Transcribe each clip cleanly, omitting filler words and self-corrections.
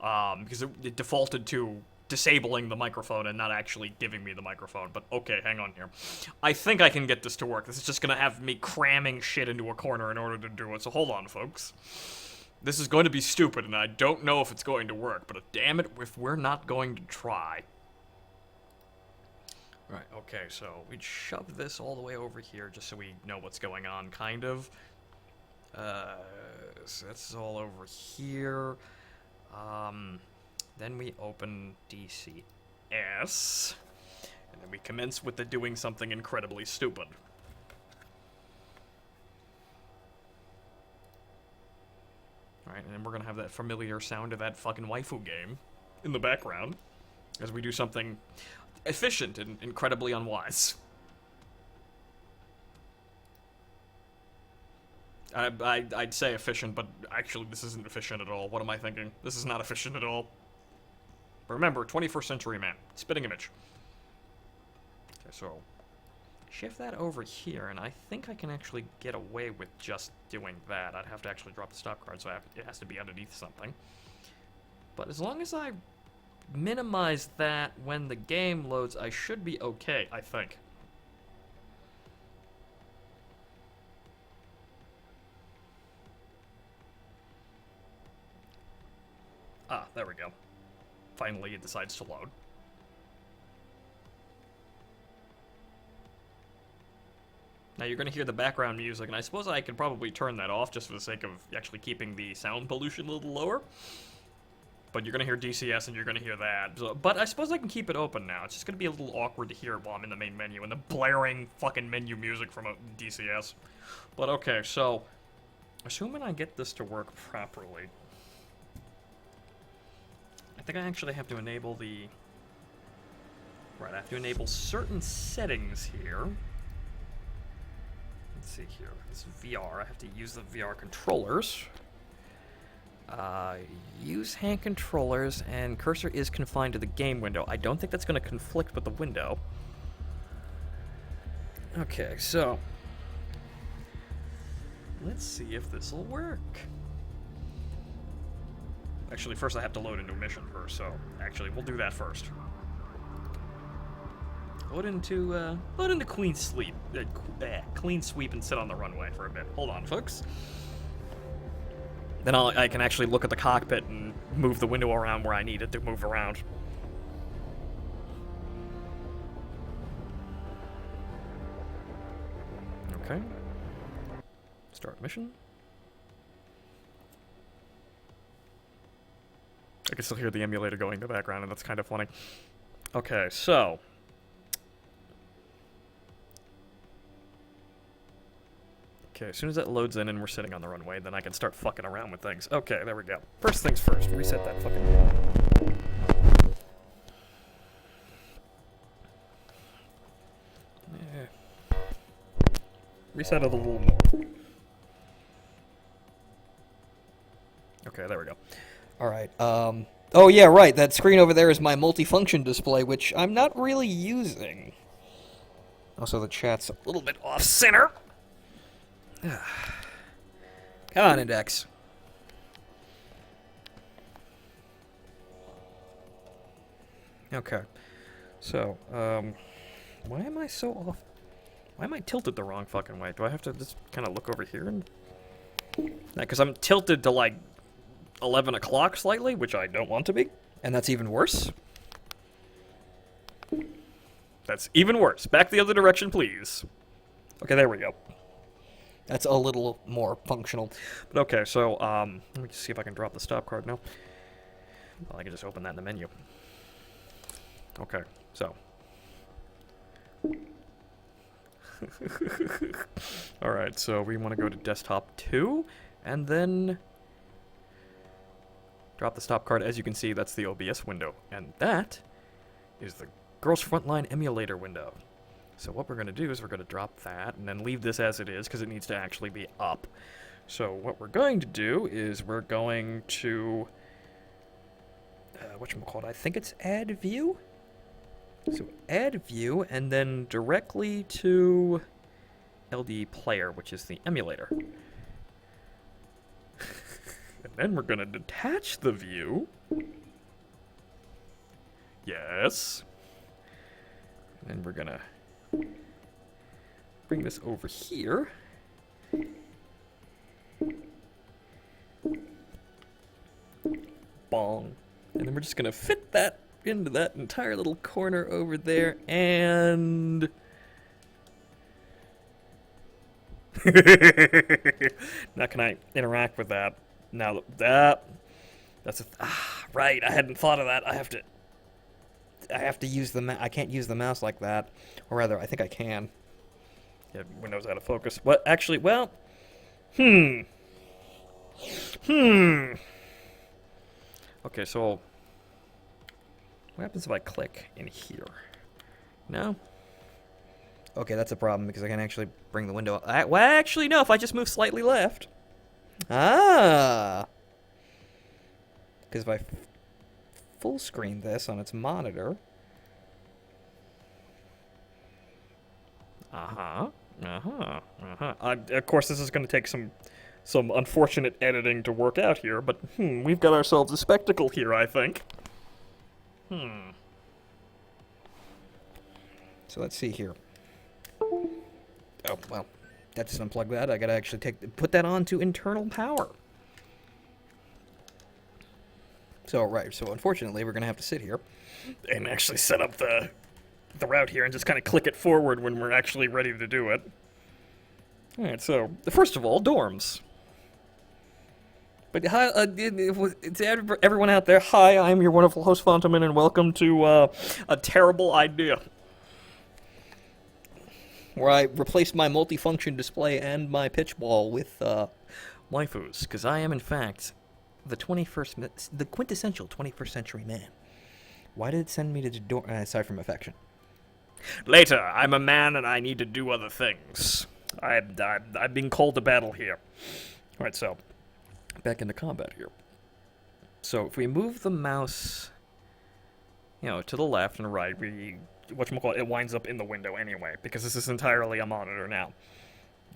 because it defaulted to disabling the microphone and not actually giving me the microphone. But okay, hang on here. I think I can get this to work. This is just gonna have me cramming shit into a corner in order to do it. So hold on, folks. This is going to be stupid, and I don't know if it's going to work, but damn it if we're not going to try. Right, okay, so we'd shove this all the way over here just so we know what's going on, kind of. So that's all over here. Then we open DCS, and then we commence with the doing something incredibly stupid. Alright, and then we're gonna have that familiar sound of that fucking waifu game in the background as we do something efficient and incredibly unwise. I'd say efficient, but actually this isn't efficient at all. What am I thinking? This is not efficient at all. But remember, 21st century man. Spitting image. Okay, so shift that over here, and I think I can actually get away with just doing that. I'd have to actually drop the stop card, so it has to be underneath something. But as long as I minimize that when the game loads, I should be okay, I think. Ah, there we go. Finally, it decides to load. Now you're going to hear the background music, and I suppose I could probably turn that off just for the sake of actually keeping the sound pollution a little lower. But you're going to hear DCS, and you're going to hear that. So, but I suppose I can keep it open now. It's just going to be a little awkward to hear while I'm in the main menu, and the blaring fucking menu music from a DCS. But okay, so assuming I get this to work properly, I think I actually have to enable the... Right, I have to enable certain settings here. Let's see here. This is VR. I have to use the VR controllers. Use hand controllers, and cursor is confined to the game window. I don't think that's going to conflict with the window. Okay, so let's see if this will work. Actually, first I have to load into a mission first, so actually we'll do that first. Load into clean sweep, clean sweep, and sit on the runway for a bit. Hold on, folks. Then I can actually look at the cockpit and move the window around where I need it to move around. Okay. Start mission. I can still hear the emulator going in the background, and that's kind of funny. Okay, so okay, as soon as that loads in and we're sitting on the runway, then I can start fucking around with things. Okay, there we go. First things first, reset that fucking... Yeah. Reset it a little more. Okay, there we go. Alright, oh yeah, right, that screen over there is my multifunction display, which I'm not really using. Also, the chat's a little bit off-center. Come on, Index. Okay. So, why am I so off? Why am I tilted the wrong fucking way? Do I have to just kind of look over here and... Because I'm tilted to, like, 11 o'clock slightly, which I don't want to be. And that's even worse. That's even worse. Back the other direction, please. Okay, there we go. That's a little more functional. But okay, so, let me just see if I can drop the stop card now. Well, I can just open that in the menu. Okay, so. Alright, so we want to go to desktop 2, and then drop the stop card. As you can see, that's the OBS window, and that is the Girls Frontline emulator window. So what we're going to do is we're going to drop that, and then leave this as it is, because it needs to actually be up. So what we're going to do is we're going to, whatchamacallit, I think it's add view? So add view, and then directly to LD player, which is the emulator. And then we're going to detach the view. Yes. And we're gonna bring this over here. Bong. And then we're just gonna fit that into that entire little corner over there, and... Now can I interact with that? Now that's a... right, I hadn't thought of that. I have to use the I can't use the mouse like that. Or rather, I think I can. Yeah, Windows out of focus. What? Actually, well... Okay, so... What happens if I click in here? No? Okay, that's a problem because I can actually bring the window up. Well, actually, no, if I just move slightly left. Ah! Because if I full screen this on its monitor... Of course, this is going to take some unfortunate editing to work out here, but we've got ourselves a spectacle here, I think. So let's see here. Oh, well, that doesn't unplug that. I gotta actually put that on to internal power. So, right, so unfortunately, we're gonna have to sit here and actually set up the route here and just kind of click it forward when we're actually ready to do it. Alright, so, first of all, dorms. But hi, to everyone out there, hi, I'm your wonderful host, Phontomen, and welcome to a terrible idea. Where I replaced my multifunction display and my pitch ball with waifus, because I am, in fact, the quintessential 21st century man. Why did it send me to the dorm, aside from affection? Later, I'm a man and I need to do other things. I'm being called to battle here. Alright, so... back into combat here. So if we move the mouse, to the left and right, it winds up in the window anyway, because this is entirely a monitor now.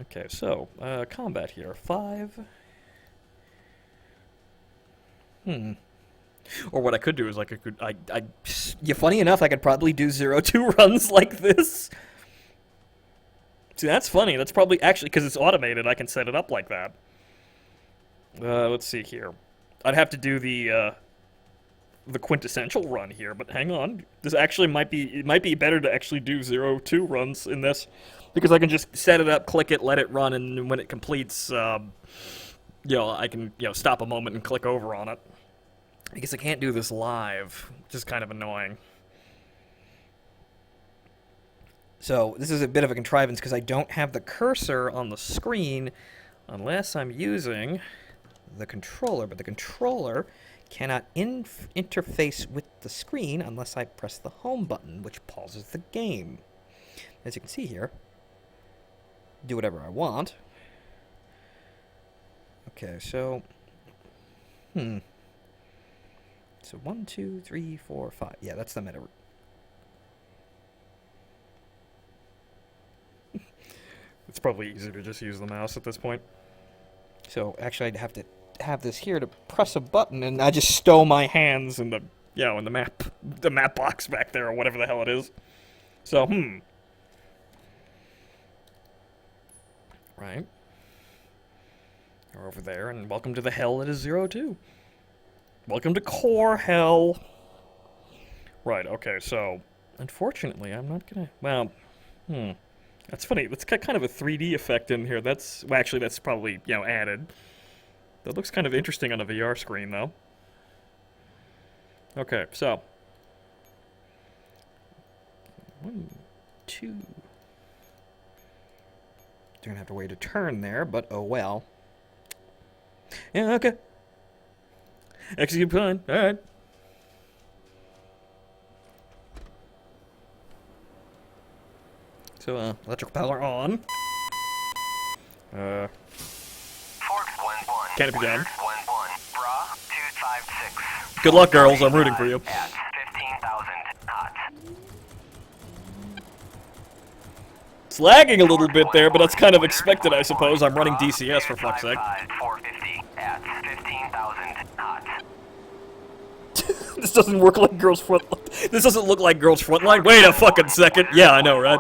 Okay, so, combat here. 5. Or what I could do is, funny enough, I could probably do 0-2 runs like this. See, that's funny. That's probably, actually, because it's automated, I can set it up like that. Let's see here. I'd have to do the quintessential run here, but hang on. This actually might be better to actually do 0-2 runs in this, because I can just set it up, click it, let it run, and when it completes, I can, stop a moment and click over on it. I guess I can't do this live, which is kind of annoying. So, this is a bit of a contrivance, because I don't have the cursor on the screen, unless I'm using... the controller, but the controller cannot interface with the screen unless I press the home button, which pauses the game. As you can see here, do whatever I want. Okay, so, so 1, 2, 3, 4, 5. Yeah, that's the meta. It's probably easier to just use the mouse at this point. So, actually, I'd have to have this here to press a button, and I just stow my hands in the, in the map box back there, or whatever the hell it is. So, Right. We're over there, and welcome to the hell that is 0-2. Welcome to core hell. Right, okay, so, unfortunately, I'm not gonna, that's funny. It's got kind of a 3D effect in here. That's probably, added. That looks kind of interesting on a VR screen, though. Okay, so. 1, 2. You're gonna have to wait a turn there, but oh well. Yeah, okay. Execute plan. Alright. So, electrical power on. Canopy down. Good luck, girls. I'm rooting for you. It's lagging a little bit there, but that's kind of expected, I suppose. I'm running DCS, for fuck's sake. This doesn't work like Girls Frontline. This doesn't look like Girls Frontline. Wait a fucking second. Yeah, I know, right?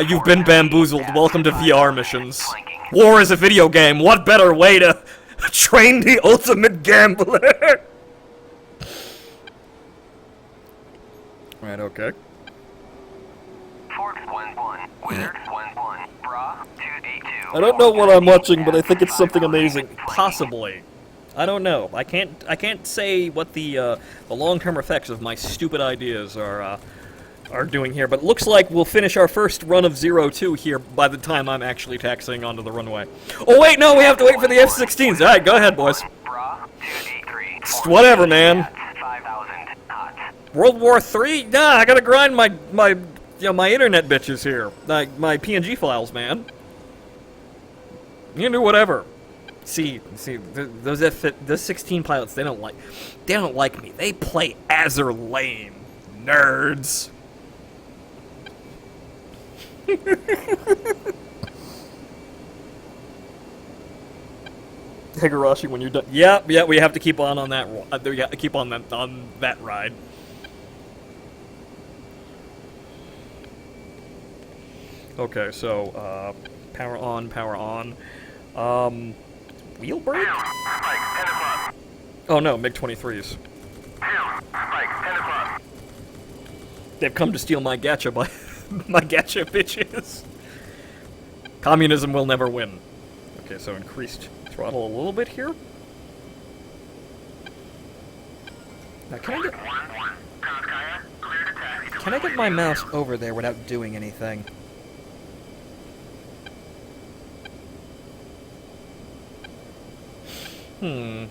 You've been bamboozled. Welcome to VR missions. War is a video game. What better way to train the ultimate gambler? Right, okay. I don't know what I'm watching, but I think it's something amazing. Possibly. I don't know. I can't say what the long-term effects of my stupid ideas are doing here, but it looks like we'll finish our first run of 02 here by the time I'm actually taxiing onto the runway. Oh wait, no, we have to wait for the F-16s. All right, go ahead, boys. Whatever, man. World War III? Nah, I gotta grind my internet bitches here. Like, my PNG files, man. You can do whatever. See, those 16 pilots, they don't like me. They play Azure lame, nerds. Higurashi, when you're done. Yeah, we have to keep on that. We got to keep on that ride. Okay, so power on, power on. Wheel brake? Oh no, MiG-23s. They've come to steal my gacha, my gacha bitches. Communism will never win. Okay, so increased throttle a little bit here. Now, can I get my mouse over there without doing anything? Okay,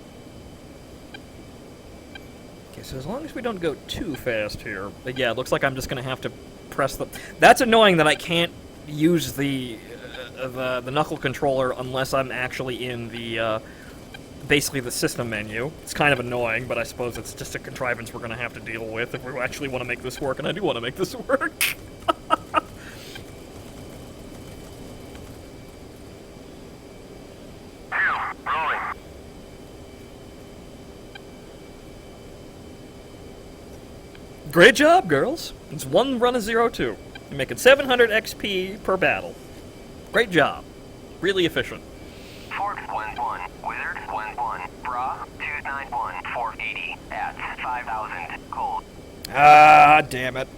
so as long as we don't go too fast here, but yeah, it looks like I'm just gonna have to press the. That's annoying that I can't use the knuckle controller unless I'm actually in the basically the system menu. It's kind of annoying, but I suppose it's just a contrivance we're gonna have to deal with if we actually want to make this work, and I do want to make this work. Great job, girls. It's one run of 02. You're making 700 XP per battle. Great job. Really efficient. Forks 1-1, Wizard 1-1, Bra 291, 480 at 5,000 cold. Ah, damn it.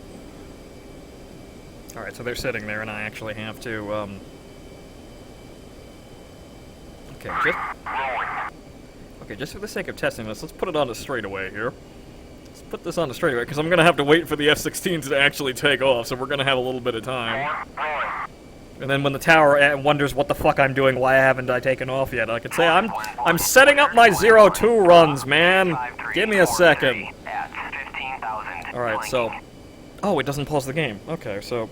Alright, so they're sitting there and I actually have to, Okay, just for the sake of testing this, let's put it on a straightaway here. Let's put this on a straightaway, because I'm going to have to wait for the F-16s to actually take off, so we're going to have a little bit of time. And then when the tower wonders what the fuck I'm doing, why haven't I taken off yet, I could say, I'm setting up my 02 runs, man! Give me a second. Alright, so... Oh, it doesn't pause the game. Okay, so...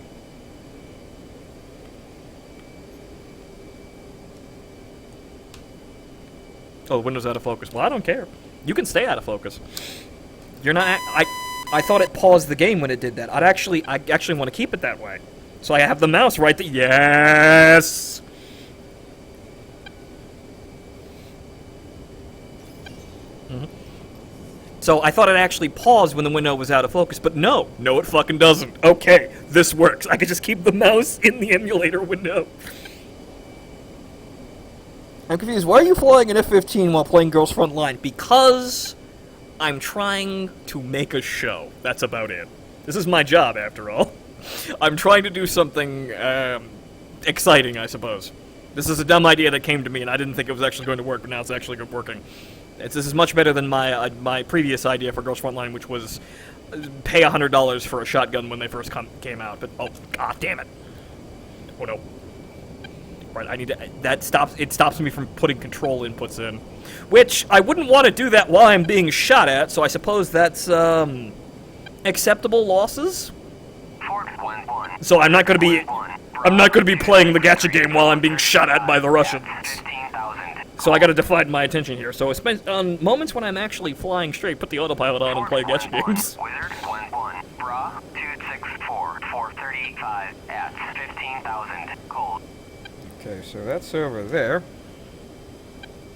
Oh, the window's out of focus. Well, I don't care. You can stay out of focus. You're not... I thought it paused the game when it did that. I actually want to keep it that way. So I have the mouse right there. Yes! So I thought it actually paused when the window was out of focus, but no. No, it fucking doesn't. Okay, this works. I could just keep the mouse in the emulator window. I'm confused. Why are you flying an F-15 while playing Girls Frontline? Because I'm trying to make a show. That's about it. This is my job, after all. I'm trying to do something exciting, I suppose. This is a dumb idea that came to me, and I didn't think it was actually going to work, but now it's actually working. This is much better than my previous idea for Girls Frontline, which was pay $100 for a shotgun when they first came out. But oh, god damn it! Oh no! Right, I need to. It stops me from putting control inputs in, which I wouldn't want to do that while I'm being shot at. So I suppose that's acceptable losses. So I'm not going to be playing the gacha game while I'm being shot at by the Russians. So I got to divide my attention here. So on moments when I'm actually flying straight, put the autopilot on and play gacha games. Wizard 1-1, Bra 264, 435 at 15,000 cold. Okay, so that's over there.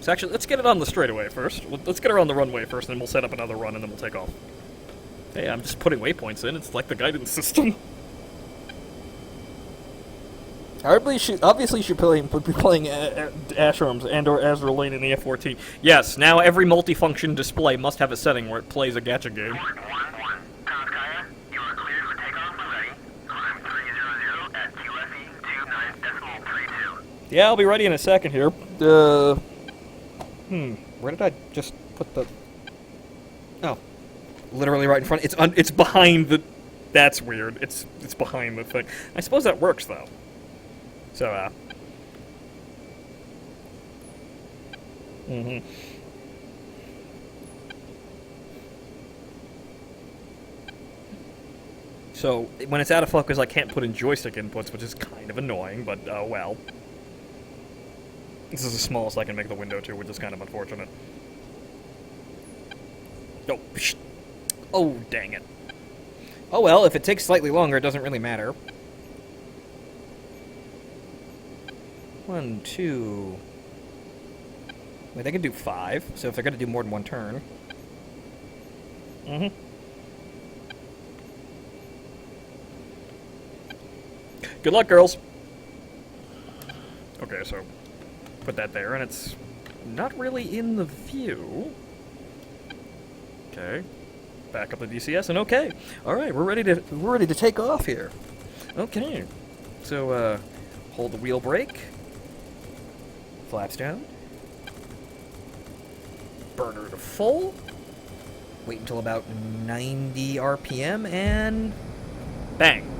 So actually, let's get it on the straightaway first. Let's get her on the runway first, and then we'll set up another run, and then we'll take off. Hey, I'm just putting waypoints in. It's like the guidance system. Obviously, you should be playing Ashrams and/or Azure Lane in the F-14. Yes, now every multifunction display must have a setting where it plays a gacha game. Fort 1-1. Kaya, you are cleared for takeoff when ready. Climb 300 at QFE 29.32. Yeah, I'll be ready in a second here. Where did I just put the... Oh. Literally right in front. It's behind the... That's weird. It's behind the thing. I suppose that works, though. So, So, when it's out of focus, I can't put in joystick inputs, which is kind of annoying, but, well. This is the smallest I can make the window to, which is kind of unfortunate. Oh, oh, dang it. Oh well, if it takes slightly longer, it doesn't really matter. 1, 2... Wait, they can do 5, so if they're gonna do more than one turn... Good luck, girls! Okay, so... Put that there, and it's not really in the view. Okay. Back up the DCS, and okay. Alright, we're ready to take off here. Okay. So, hold the wheel brake. Flaps down. Burner to full. Wait until about 90 RPM, and... Bang.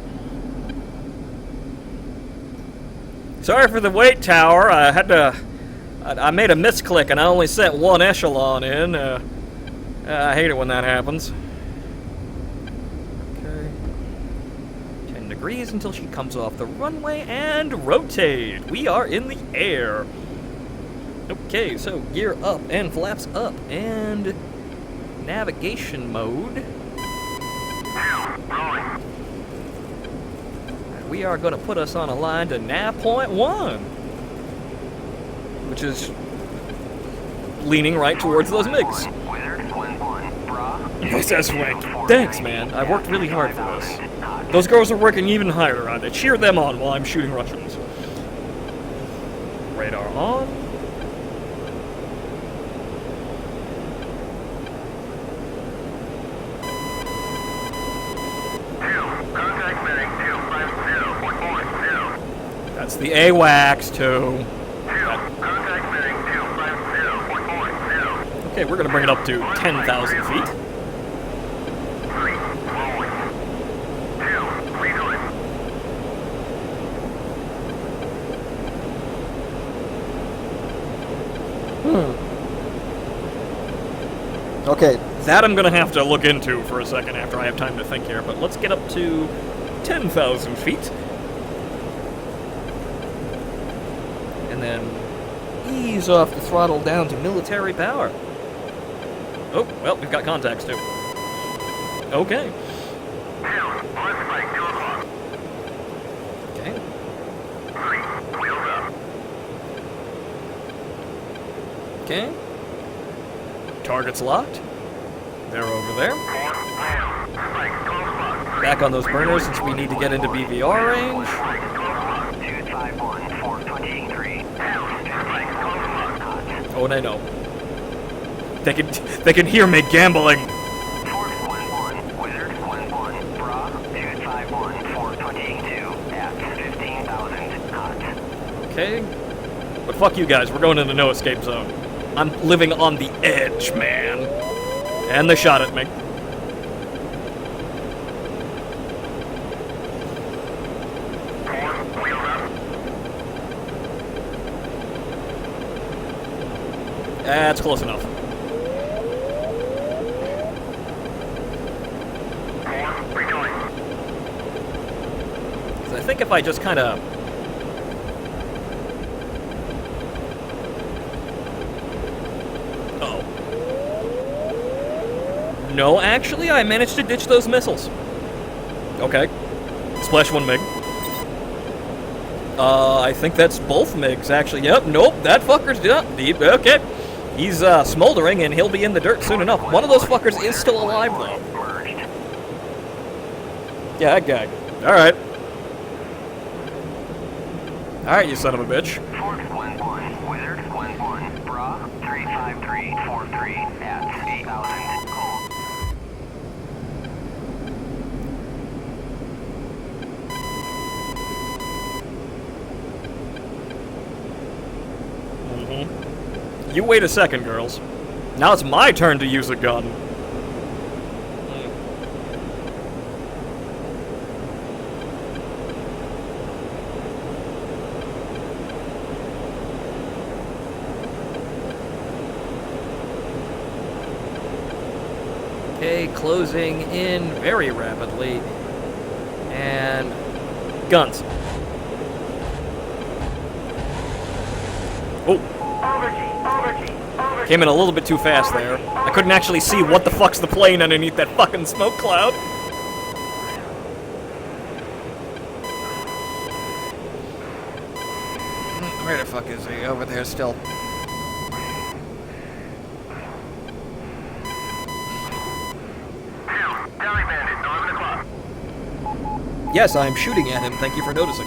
Sorry for the wait, Tower. I made a misclick, and I only sent one echelon in. I hate it when that happens. Okay. 10 degrees until she comes off the runway, and rotate. We are in the air. Okay, so gear up and flaps up, and navigation mode. We are going to put us on a line to nav point 1, which is leaning right towards those MiGs. Nice ass rank. Thanks, man. I worked really hard for this. Those girls are working even harder on it. Cheer them on while I'm shooting Russians. Radar on. That's the AWACS, too. Okay, we're going to bring it up to 10,000 feet. Okay, that I'm going to have to look into for a second after I have time to think here, but let's get up to 10,000 feet. And then ease off the throttle down to military power. Oh, well, we've got contacts too. Okay. Okay. Okay. Target's locked. They're over there. Back on those burners since we need to get into BVR range. Oh, and I know. They can hear me gambling. Okay. But fuck you guys, we're going into no escape zone. I'm living on the edge, man. And they shot at me. That's close enough. So I think if I just kind of... Oh. No, actually, I managed to ditch those missiles. Okay. Splash 1 MiG. I think that's both MiGs, actually. Yep, nope, that fucker's okay. He's smoldering, and he'll be in the dirt soon enough. One of those fuckers is still alive, though. Yeah, that guy. Alright. Alright, you son of a bitch. Forks 1-1, Wizard 1-1, Bra 35343 at 8,000, cold. You wait a second, girls. Now it's my turn to use a gun. Okay, closing in very rapidly. And guns. Oh. Came in a little bit too fast there. I couldn't actually see what the fuck's the plane underneath that fucking smoke cloud. Where the fuck is he? Over there still. Yes, I'm shooting at him. Thank you for noticing.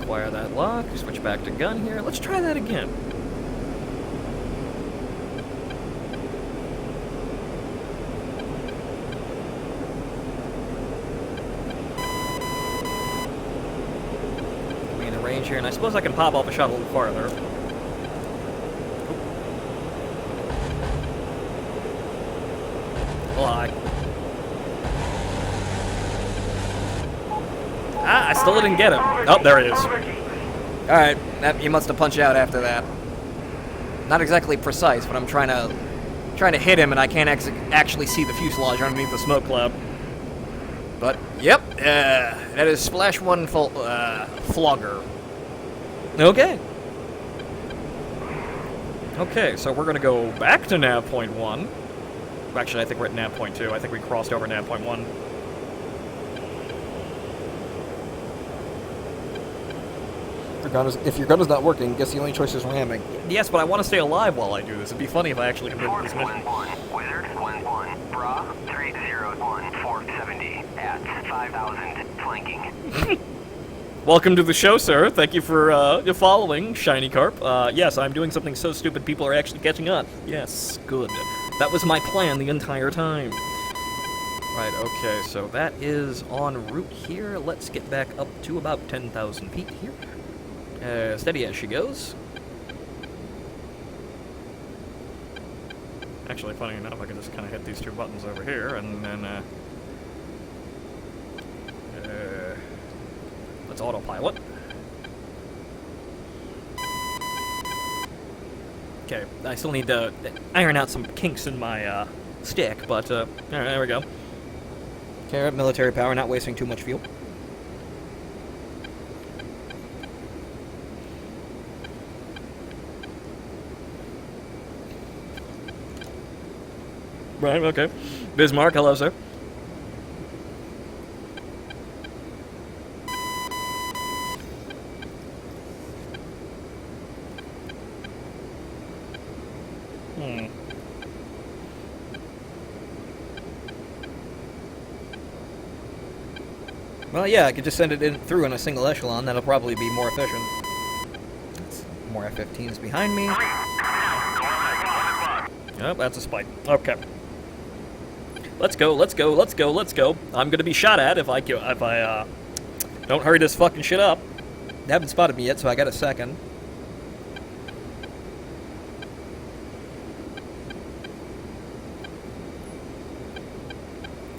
Acquire that lock. Switch back to gun here. Let's try that again. Be in the range here, and I suppose I can pop off a shot a little farther. Lie. Ah, I still didn't get him. Oh, there he is. Alright, you must have punched out after that. Not exactly precise, but I'm trying to hit him, and I can't actually see the fuselage underneath the smoke cloud. But, yep, that is Splash 1 Flogger. Okay. Okay, so we're going to go back to nav point 1. Actually, I think we're at nav point 2. I think we crossed over nav point 1. If your gun is not working, guess the only choice is ramming. Yes, but I want to stay alive while I do this. It'd be funny if I actually completed this mission. 1-1, Wizard 1-1, Bra 301, 470 at 5,000, flanking. Welcome to the show, sir. Thank you for following, Shiny Carp. Yes, I'm doing something so stupid people are actually catching on. Yes, good. That was my plan the entire time. Right, okay, so that is en route here. Let's get back up to about 10,000 feet here. Steady as she goes. Actually, funny enough, I can just kind of hit these two buttons over here, and then, let's autopilot. Okay, I still need to iron out some kinks in my, stick, but, alright, there we go. Okay, military power, not wasting too much fuel. Right, okay. Bismarck, hello, sir. Well, yeah, I could just send it through in a single echelon. That'll probably be more efficient. More F-15s behind me. Oh, that's a spike. Okay. Let's go, let's go, let's go, let's go. I'm gonna be shot at if I don't hurry this fucking shit up. They haven't spotted me yet, so I got a second.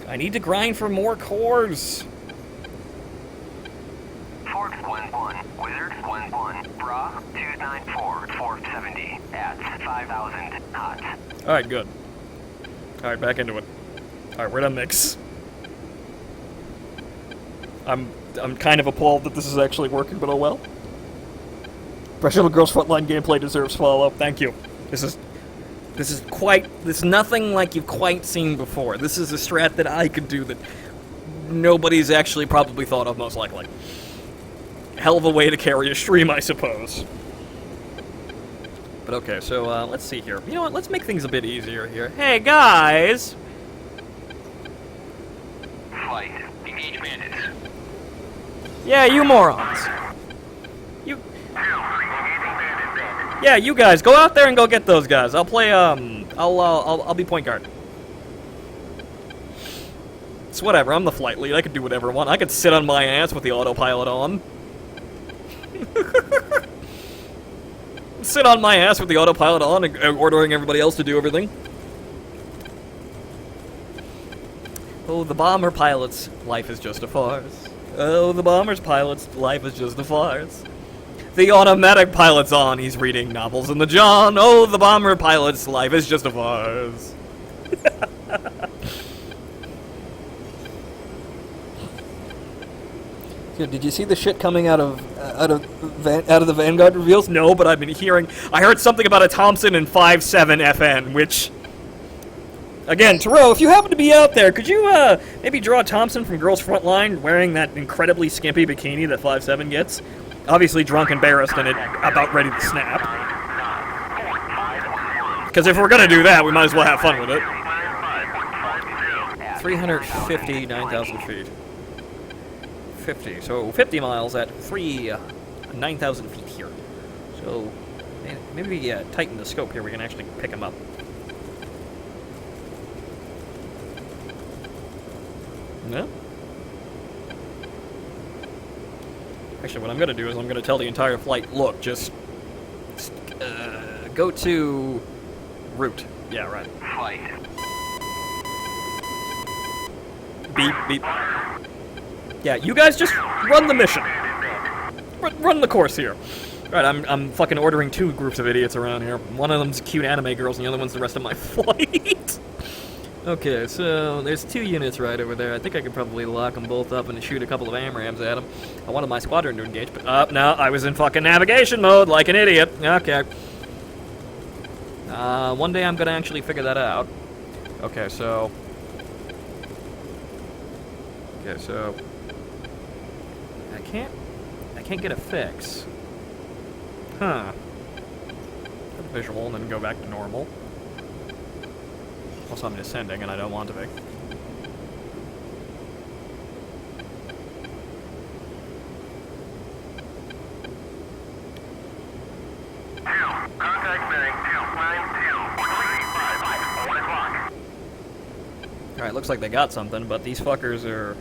I need to grind for more cores. Forks 1-1, Wizard 1-1, Bra 294, 470 at 5,000, hot. Alright, good. Alright, back into it. Alright, where'd I mix? I'm kind of appalled that this is actually working, but oh well. Professional Girls Frontline gameplay deserves follow. Thank you. This is nothing like you've quite seen before. This is a strat that I could do that nobody's actually probably thought of, most likely. Hell of a way to carry a stream, I suppose. But okay, so let's see here. You know what? Let's make things a bit easier here. Hey, guys! Flight. Engage bandits. Yeah, you morons. Yeah, you guys, go out there and go get those guys. I'll play, I'll be point guard. It's whatever, I'm the flight lead. I could do whatever I want. I could sit on my ass with the autopilot on. Sit on my ass with the autopilot on and ordering everybody else to do everything. Oh, the bomber pilot's life is just a farce. Oh, the bomber's pilot's life is just a farce. The automatic pilot's on, he's reading novels in the John. Oh, the bomber pilot's life is just a farce. Did you see the shit coming out of the Vanguard reveals? No, but I've been hearing. I heard something about a Thompson and 5.7 FN, which. Again, Taro, if you happen to be out there, could you maybe draw a Thompson from Girls Frontline wearing that incredibly skimpy bikini that 5.7 gets? Obviously drunk, embarrassed, and about ready to snap. Because if we're gonna do that, we might as well have fun with it. 359,000 feet. 50, so 50 miles at 9,000 feet here. So maybe tighten the scope here. We can actually pick them up. No. Actually, what I'm gonna do is I'm gonna tell the entire flight, look, just go to route. Yeah, right. Flight. Beep, beep. Yeah, you guys just run the mission. Run the course here. Alright, I'm fucking ordering 2 groups of idiots around here. One of them's cute anime girls, and the other one's the rest of my flight. Okay, so there's 2 units right over there. I think I could probably lock them both up and shoot a couple of AMRAMs at them. I wanted my squadron to engage, but no, I was in fucking navigation mode like an idiot. Okay. One day I'm gonna actually figure that out. Okay, so I can't get a fix. Huh. Visual and then go back to normal. Also, I'm descending and I don't want to be. Contact bearing 292.35, 1 o'clock. Alright, looks like they got something, but these fuckers are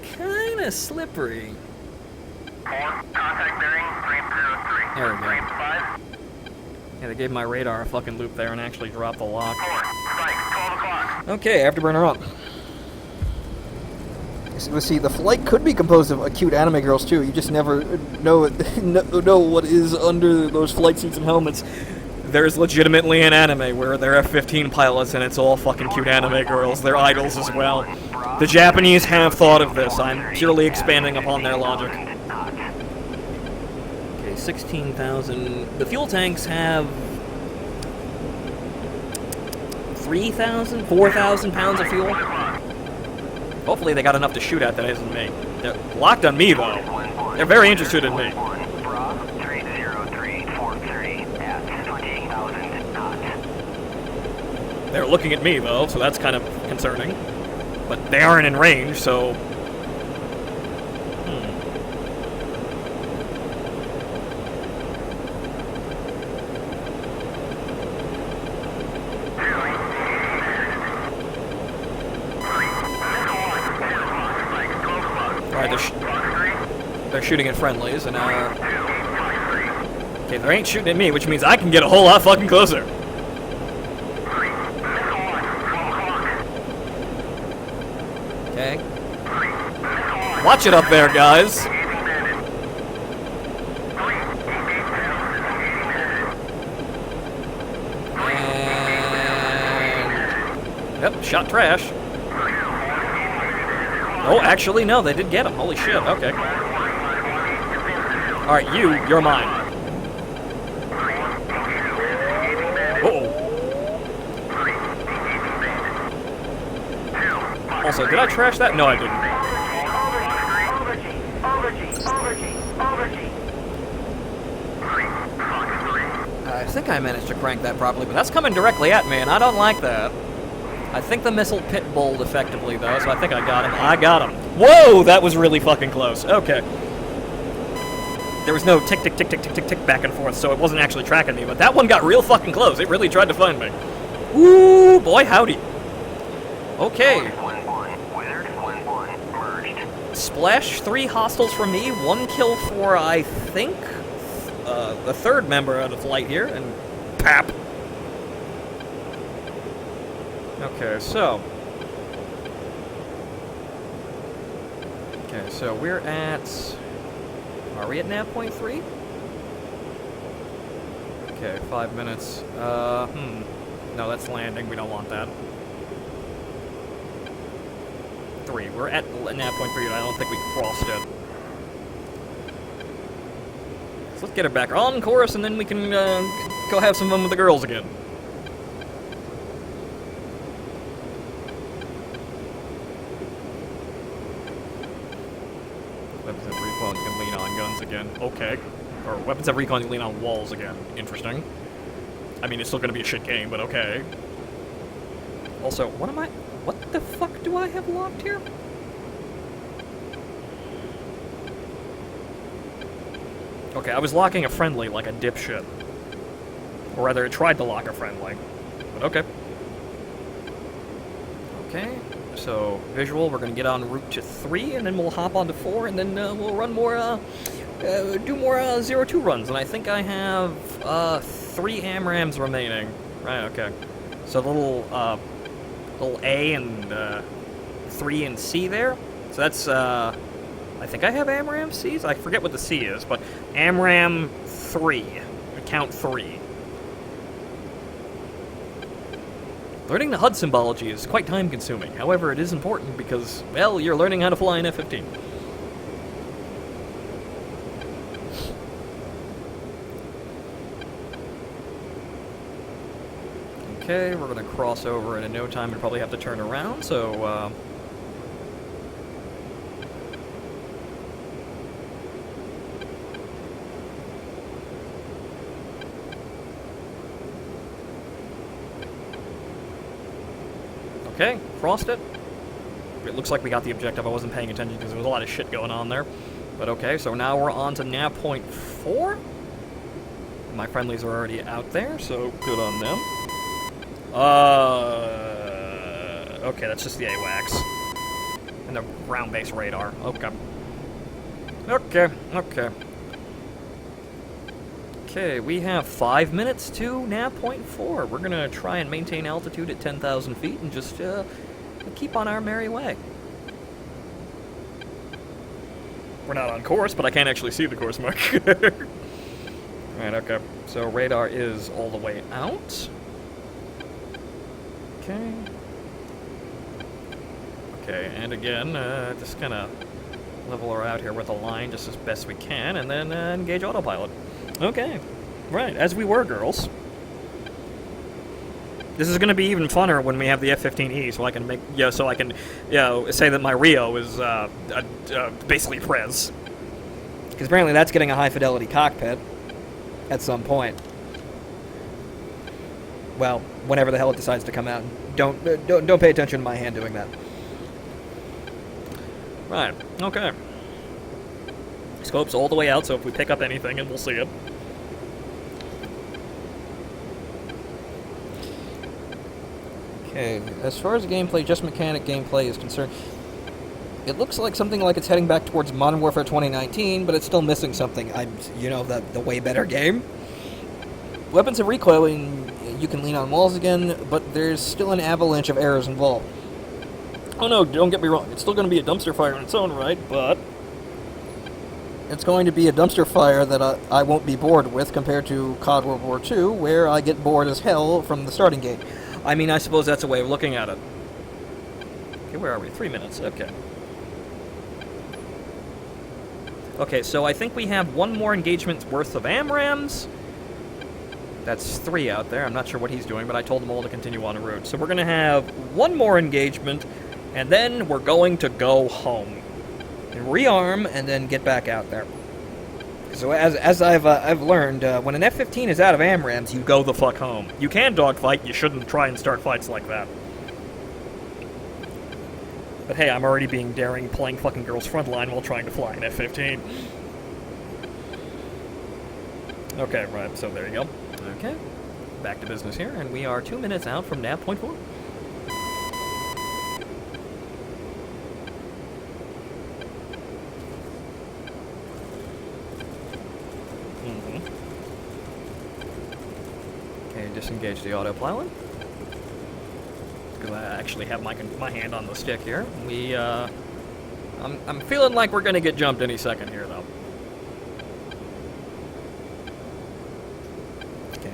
kinda slippery. 4, contact bearing 303. There we go. 5. Yeah, they gave my radar a fucking loop there and actually dropped the lock. 4, strike, 12 o'clock. Okay, afterburner up. Let's see, the flight could be composed of cute anime girls too. You just never know what is under those flight seats and helmets. There's legitimately an anime where there are 15 pilots and it's all fucking cute anime girls. They're idols as well. The Japanese have thought of this. I'm purely expanding upon their logic. Okay, 16,000. The fuel tanks have 3,000, 4,000 pounds of fuel. Hopefully they got enough to shoot at that isn't me. They're locked on me, though. They're very interested in me. They're looking at me, though, so that's kind of concerning. But they aren't in range, so... They're shooting at friendlies, and okay, they ain't shooting at me, which means I can get a whole lot fucking closer. Okay. Watch it up there, guys. And... Yep, shot trash. Oh, actually, no, they did get him. Holy shit, okay. Alright, you're mine. Uh-oh. Also, did I trash that? No, I didn't. I think I managed to crank that properly, but that's coming directly at me, and I don't like that. I think the missile pit bowled effectively, though, so I think I got him. I got him. Whoa, that was really fucking close. Okay. There was no tick, tick, tick, tick, tick, tick, tick back and forth, so it wasn't actually tracking me, but that one got real fucking close. It really tried to find me. Ooh, boy, howdy. Okay. Splash, 3 hostiles for me, 1 kill for, I think, the third member of the flight here, and pap. Okay, so we're at, are we at nav point 3? Okay, 5 minutes. No, that's landing. We don't want that. 3. We're at nav point 3, and I don't think we crossed it. So let's get it back on course, and then we can go have some fun with the girls again. Weapons of recon, you can lean on guns again. Okay. Or weapons of recon, you lean on walls again. Interesting. I mean, it's still going to be a shit game, but okay. Also, what the fuck do I have locked here? Okay, I was locking a friendly like a dipshit. Or rather, it tried to lock a friendly. But okay. Okay, so visual, we're going to get on route to 3, and then we'll hop on to 4, and then we'll run more, do more 0-2 runs. And I think I have 3 AMRAMs remaining. Right, okay. So little A and 3 and C there. So that's, I think I have AMRAM Cs? I forget what the C is, but AMRAM 3. Count 3. Learning the HUD symbology is quite time-consuming. However, it is important because, well, you're learning how to fly an F-15. Okay, we're going to cross over, and in no time we'll probably have to turn around, so, okay, crossed it. It looks like we got the objective. I wasn't paying attention because there was a lot of shit going on there. But okay, so now we're on to nav point 4. My friendlies are already out there, so good on them. Okay, that's just the AWACS. And the ground-based radar. Okay. Okay, we have 5 minutes to nav point 4. We're gonna try and maintain altitude at 10,000 feet and just keep on our merry way. We're not on course, but I can't actually see the course mark. Right, okay. So radar is all the way out. Okay. Okay, and again, just gonna level her out here with a line just as best we can, and then engage autopilot. Okay, right, as we were, girls. This is going to be even funner when we have the F-15E, so I can make, say that my Rio is basically Prez. Because apparently that's getting a high-fidelity cockpit at some point. Well, whenever the hell it decides to come out. Don't pay attention to my hand doing that. Right, okay. Scope's all the way out, so if we pick up anything, and we'll see it. Okay, as far as gameplay, just mechanic gameplay is concerned, it looks like something like it's heading back towards Modern Warfare 2019, but it's still missing something. The way better game. Weapons of recoiling, you can lean on walls again, but there's still an avalanche of errors involved. Oh no, don't get me wrong, it's still going to be a dumpster fire in its own right, but it's going to be a dumpster fire that I won't be bored with compared to COD World War II, where I get bored as hell from the starting gate. I mean, I suppose that's a way of looking at it. Okay, where are we? 3 minutes, okay. Okay, so I think we have 1 more engagement's worth of AMRAMs. That's 3 out there. I'm not sure what he's doing, but I told them all to continue on the route. So we're going to have 1 more engagement, And then we're going to go home. And rearm, and then get back out there. So as I've learned, when an F-15 is out of AMRAAMs, you go the fuck home. You can dogfight, you shouldn't try and start fights like that. But hey, I'm already being daring playing fucking girls Frontline while trying to fly an F-15. Okay, right, so there you go. Okay, back to business here, and we are 2 minutes out from nav point 4. Okay, disengage the autopilot. Because I actually have my hand on the stick here. I'm feeling like we're gonna get jumped any second here, though. Okay.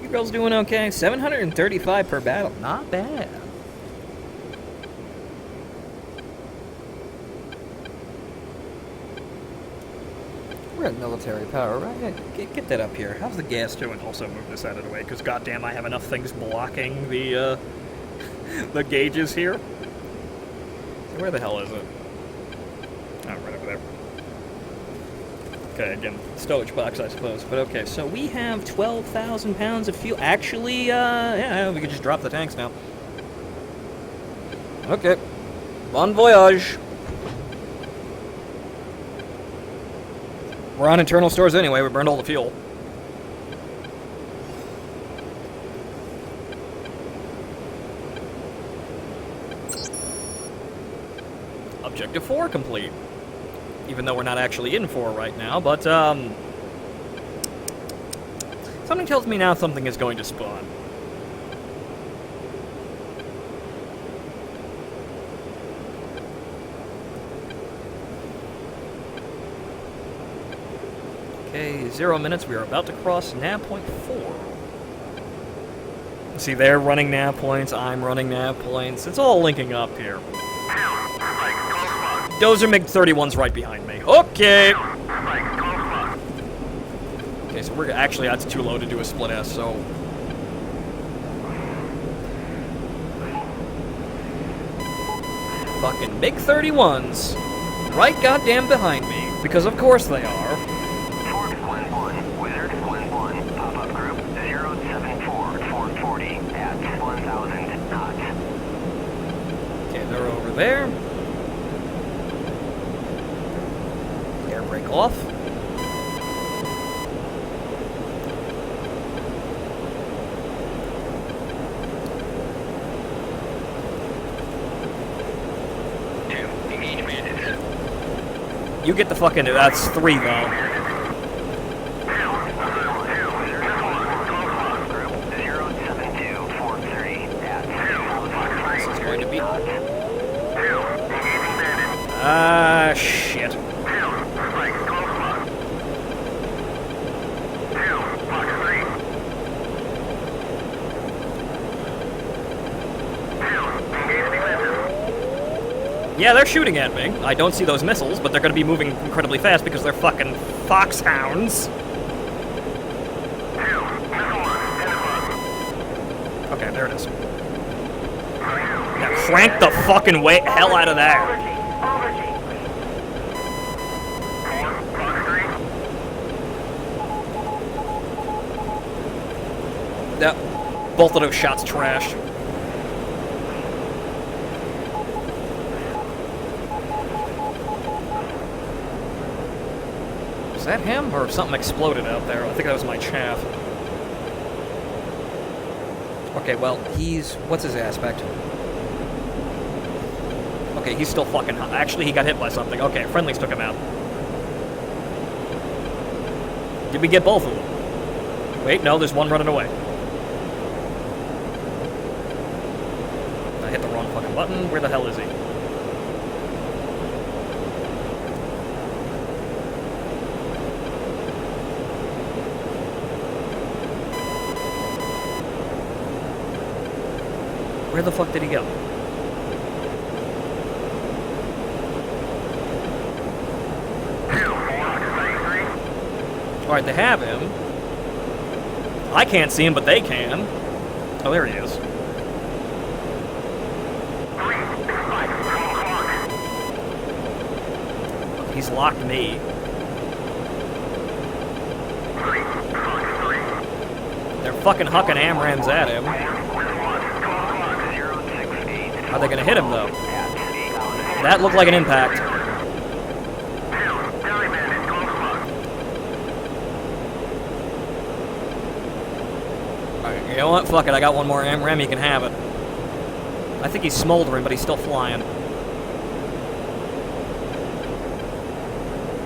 You girls doing okay? 735 per battle. Not bad. We're at military power, right? Get that up here. How's the gas doing? Also move this out of the way, because goddamn, I have enough things blocking the the gauges here. So where the hell is it? Oh, right over there. Okay, again, stowage box, I suppose. But okay, so we have 12,000 pounds of fuel. Actually, yeah, we could just drop the tanks now. Okay. Bon voyage. We're on internal stores anyway. We burned all the fuel. Objective 4 complete. Even though we're not actually in 4 right now, but, something tells me now something is going to spawn. Okay, 0 minutes. We are about to cross nav point 4. See, they're running nav points, I'm running nav points. It's all linking up here. Dozer MiG-31's right behind me. Okay! Okay, so we're actually, that's too low to do a split S, so... Fucking MiG-31's right goddamn behind me, because of course they are. They're over there. Air brake off. You get the fucking. That's 3 though. This is going to be. Ah, shit. Yeah, they're shooting at me. I don't see those missiles, but they're going to be moving incredibly fast because they're fucking foxhounds. Okay, there it is. Now crank the fucking hell out of there. Yep. Both of those shots trashed. Was that him? Or something exploded out there? I think that was my chaff. Okay, well, he's... What's his aspect? Okay, he's still fucking... Actually, he got hit by something. Okay, friendlies took him out. Did we get both of them? Wait, no, there's one running away. I hit the wrong fucking button. Where the hell is he? Where the fuck did he go? Alright, they have him. I can't see him, but they can. Oh, there he is. He's locked me. They're fucking hucking AMRAMs at him. Are they gonna hit him, though? That looked like an impact. Alright, you know what? Fuck it, I got one more AMRAM, he can have it. I think he's smoldering, but he's still flying.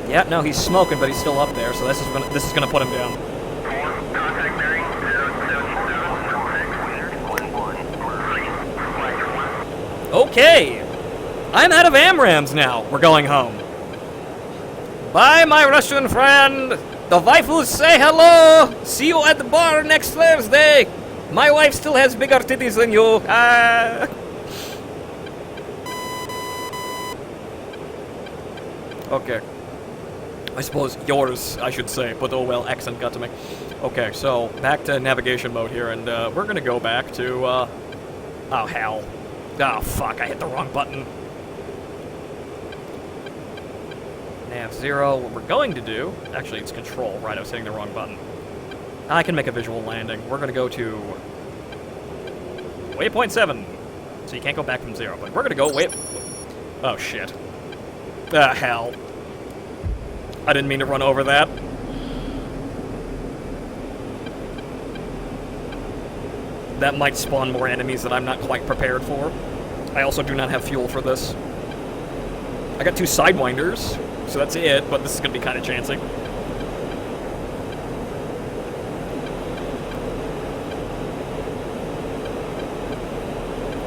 Yeah, no, he's smoking, but he's still up there, so this is gonna put him down. Okay! I'm out of AMRAMs now. We're going home. Bye, my Russian friend! The waifus say hello! See you at the bar next Thursday! My wife still has bigger titties than you. Ah! Okay. I suppose yours, I should say, but oh well, accent got to me. Okay, so back to navigation mode here, and we're gonna go back to, oh hell. Oh fuck, I hit the wrong button. Nav 0, what we're going to do, actually it's control, right, I was hitting the wrong button. I can make a visual landing. We're gonna go to waypoint 7. So you can't go back from 0, but we're gonna go oh shit. Ah, hell. I didn't mean to run over that. That might spawn more enemies that I'm not quite prepared for. I also do not have fuel for this. I got 2 sidewinders, so that's it, but this is gonna be kind of chancy.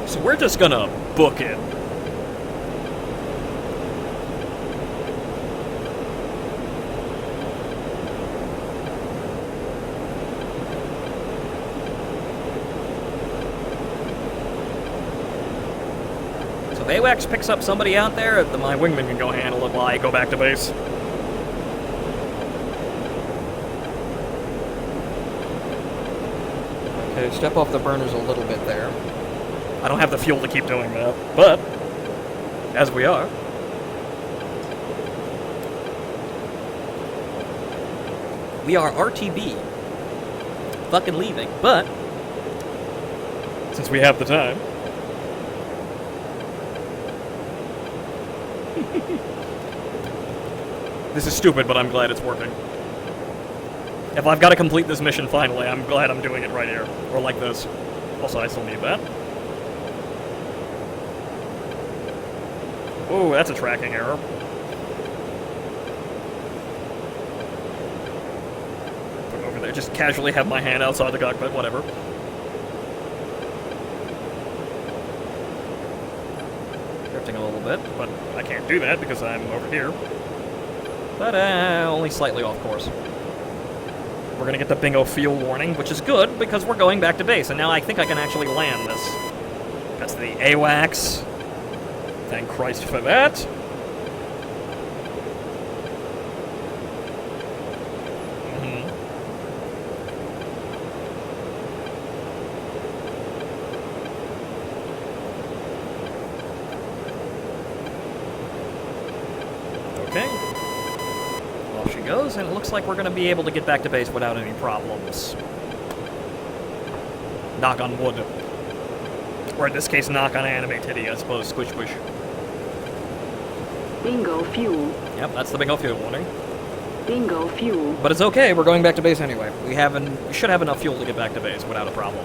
So we're just gonna book it. If AWACS picks up somebody out there, my wingman can go handle it while I go back to base. Okay, step off the burners a little bit there. I don't have the fuel to keep doing that, but as we are. We are RTB. Fucking leaving, but since we have the time. This is stupid, but I'm glad it's working. If I've got to complete this mission finally, I'm glad I'm doing it right here. Or like this. Also, I still need that. Ooh, that's a tracking error. Put it over there. Just casually have my hand outside the cockpit, whatever. Drifting a little bit, but I can't do that because I'm over here. But only slightly off course. We're gonna get the bingo fuel warning, which is good because we're going back to base, and now I think I can actually land this. That's the AWACS. Thank Christ for that. Okay. Off she goes, and it looks like we're going to be able to get back to base without any problems. Knock on wood. Or in this case, knock on anime titty, I suppose. Squish, squish. Bingo fuel. Yep, that's the bingo fuel warning. Bingo fuel. But it's okay, we're going back to base anyway. We should have enough fuel to get back to base without a problem.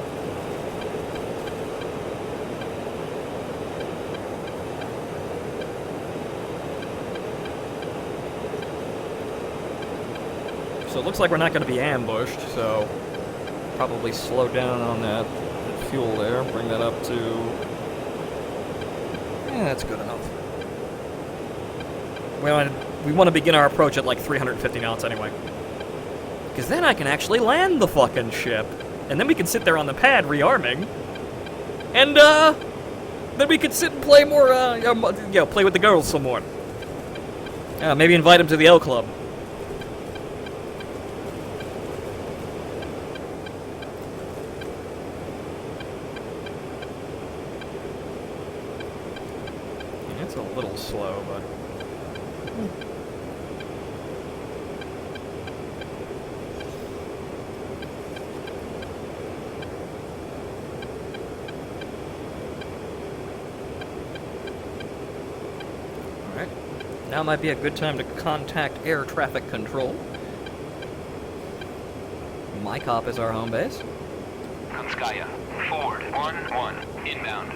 So it looks like we're not going to be ambushed, so probably slow down on that fuel there, bring that up to... Yeah, that's good enough. We want to begin our approach at like 350 knots anyway. Because then I can actually land the fucking ship. And then we can sit there on the pad rearming. And, then we could sit and play more, play with the girls some more. Maybe invite them to the L Club. It's a little slow, but... Now might be a good time to contact air traffic control. MyCop is our home base. Konskaya, Ford 1-1, inbound.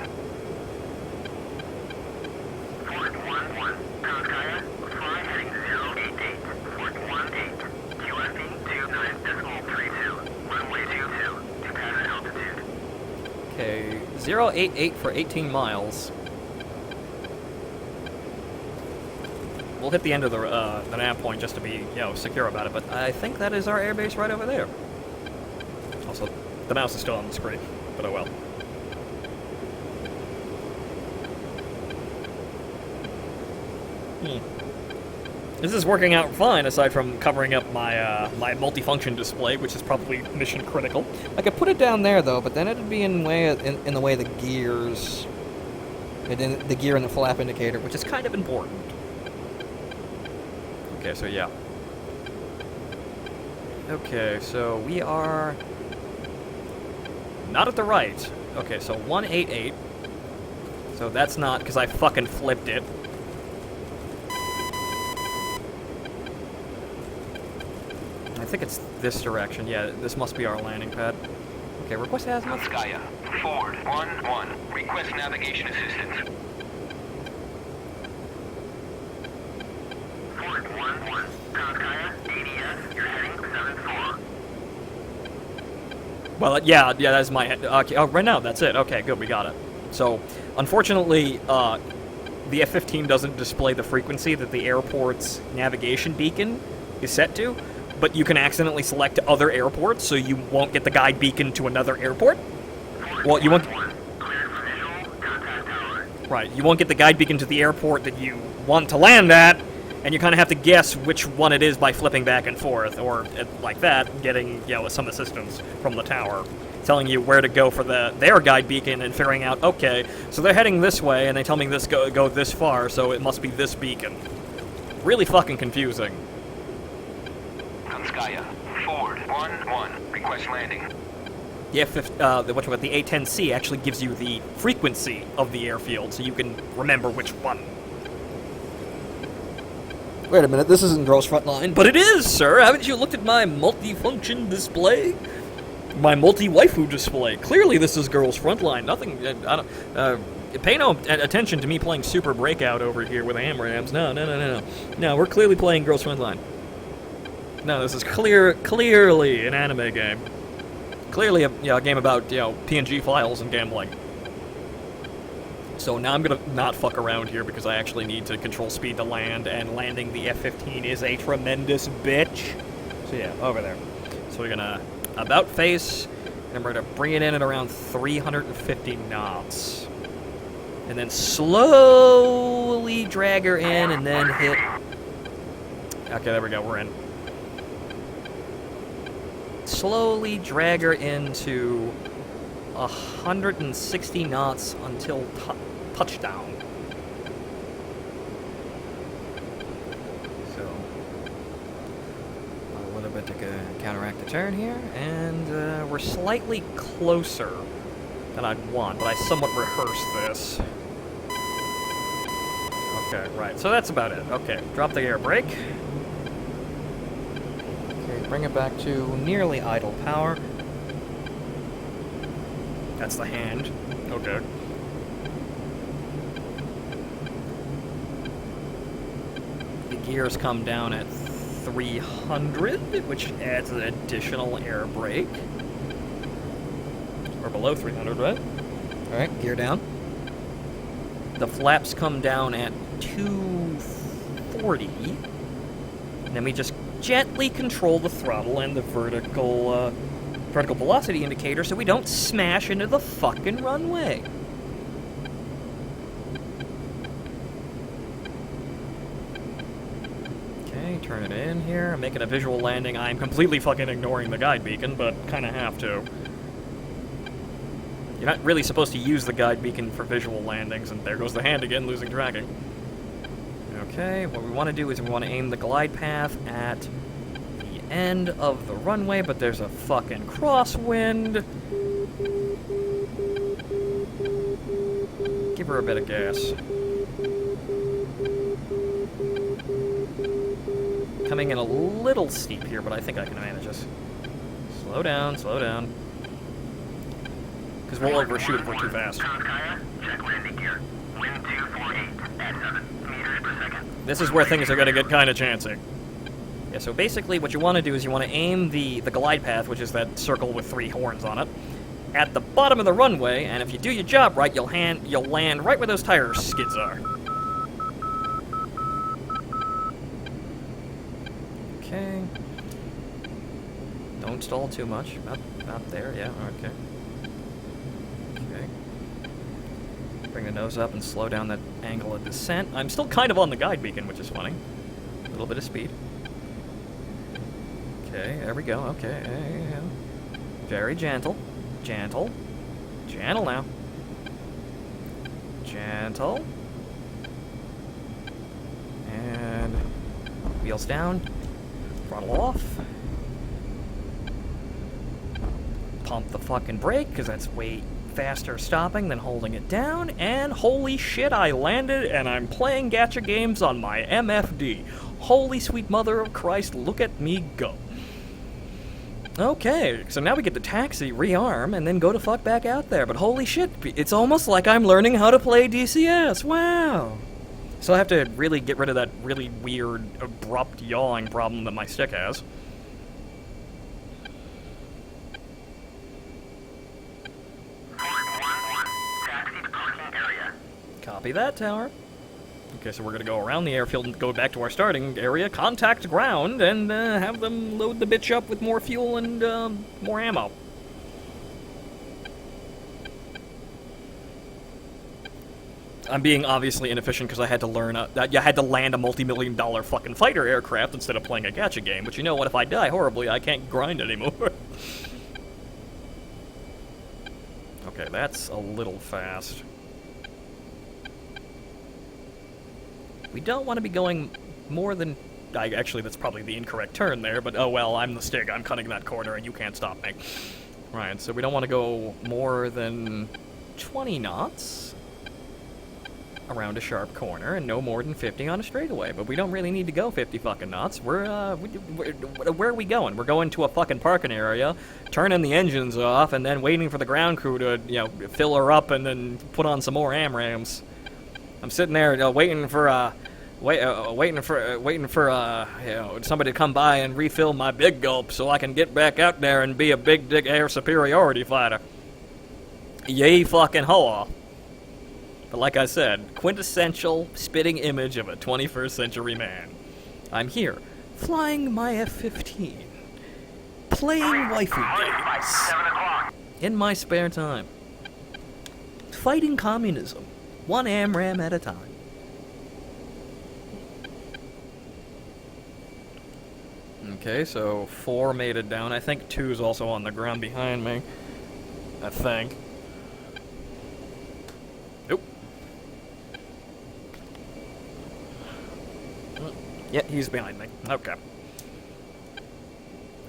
Ford 1-1, Konskaya, fly heading 088, Ford 18, QFE 29.32, runway 22, to pattern altitude. Okay, 088 for 18 miles. We'll hit the end of the nav point just to be, secure about it, but I think that is our airbase right over there. Also, the mouse is still on the screen, but oh well. This is working out fine, aside from covering up my my multifunction display, which is probably mission critical. I could put it down there though, but then it'd be in the way of the gears, and then the gear and the flap indicator, which is kind of important. Okay, so yeah. Okay, so we are not at the right. Okay, so 188. So that's not, because I fucking flipped it. I think it's this direction. Yeah, this must be our landing pad. Okay, request azimuth. Konskaya, Ford 1-1, request navigation assistance. Ford 1-1, Konskaya, ADS, you're heading 74. Well, yeah, that's my... Okay, oh, right now, that's it. Okay, good, we got it. So, unfortunately, the F-15 doesn't display the frequency that the airport's navigation beacon is set to, but you can accidentally select other airports, so you won't get the guide beacon to another airport. Well, you won't... Right, you won't get the guide beacon to the airport that you want to land at, and you kind of have to guess which one it is by flipping back and forth, or like that, getting some assistance from the tower, telling you where to go for their guide beacon and figuring out, okay, so they're heading this way, and they tell me this go this far, so it must be this beacon. Really fucking confusing. Konskaya, Ford 1-1, request landing. The the A-10C actually gives you the frequency of the airfield, so you can remember which one. Wait a minute, this isn't Gross Frontline. But it is, sir! Haven't you looked at my multi-function display? My multi-waifu display. Clearly this is Girls Frontline. Nothing, pay no attention to me playing Super Breakout over here with AMRAMs. No. No, we're clearly playing Girls Frontline. No, this is clearly an anime game. Clearly a game about, PNG files and gambling. So now I'm gonna not fuck around here because I actually need to control speed to land, and landing the F-15 is a tremendous bitch. So yeah, over there. So we're gonna about face, and we're gonna bring it in at around 350 knots. And then slowly drag her in and then hit... Okay, there we go, we're in. Slowly drag her into 160 knots until touchdown. So, a little bit to counteract the turn here, and we're slightly closer than I'd want, but I somewhat rehearsed this. Okay, right, so that's about it. Okay, drop the air brake. Bring it back to nearly idle power. That's the hand. Okay. The gears come down at 300, which adds an additional air brake. Or below 300, right? Alright, gear down. The flaps come down at 240. And then we just gently control the throttle and the vertical velocity indicator so we don't smash into the fucking runway. Okay, turn it in here. I'm making a visual landing. I'm completely fucking ignoring the guide beacon, but kind of have to. You're not really supposed to use the guide beacon for visual landings, and there goes the hand again, losing tracking. Okay, what we want to do is we want to aim the glide path at the end of the runway, but there's a fucking crosswind. Give her a bit of gas. coming in a little steep here, but I think I can manage this. Slow down, slow down. Because we'll overshoot if we're too fast. Kaya, check landing gear. Wind 248 at 7 meters per second. This is where things are going to get kind of chancy. Yeah, so basically what you want to do is you want to aim the glide path, which is that circle with 3 horns on it, at the bottom of the runway, and if you do your job right, you'll land right where those tire skids are. Okay. Don't stall too much. About there, yeah, okay. Okay. Bring the nose up and slow down that angle of descent. I'm still kind of on the guide beacon, which is funny. A little bit of speed. Okay, there we go. Okay, yeah. Very gentle. Gentle. Gentle now. Gentle. And wheels down. Throttle off. Pump the fucking brake, because that's way faster stopping than holding it down. And holy shit, I landed, and I'm playing gacha games on my MFD. Holy sweet mother of Christ, look at me go. Okay, so now we get the taxi, rearm, and then go to fuck back out there. But holy shit, it's almost like I'm learning how to play DCS. Wow. So I have to really get rid of that really weird, abrupt yawing problem that my stick has. Taxi to parking area. Copy that, tower. Okay, so we're going to go around the airfield and go back to our starting area, contact ground, and have them load the bitch up with more fuel and more ammo. I'm being obviously inefficient because I had to learn that you had to land a multi-million-dollar fucking fighter aircraft instead of playing a gacha game. But you know what? If I die horribly, I can't grind anymore. Okay, that's a little fast. We don't want to be going more than... Actually, that's probably the incorrect turn there, but oh well, I'm the Stig. I'm cutting that corner and you can't stop me. Right, so we don't want to go more than 20 knots around a sharp corner and no more than 50 on a straightaway, but we don't really need to go 50 fucking knots. Where are we going? We're going to a fucking parking area, turning the engines off, and then waiting for the ground crew to, fill her up and then put on some more AMRAMs. I'm sitting there waiting for somebody to come by and refill my big gulp so I can get back out there and be a big dick air superiority fighter. Yay fucking hoa. But like I said, quintessential spitting image of a 21st century man. I'm here, flying my F-15, playing waifu games, 7 o'clock. in my spare time, fighting communism. One AMRAM at a time. Okay, so 4 made it down. I think 2 is also on the ground behind me. I think. Nope. Yeah, he's behind me. Okay.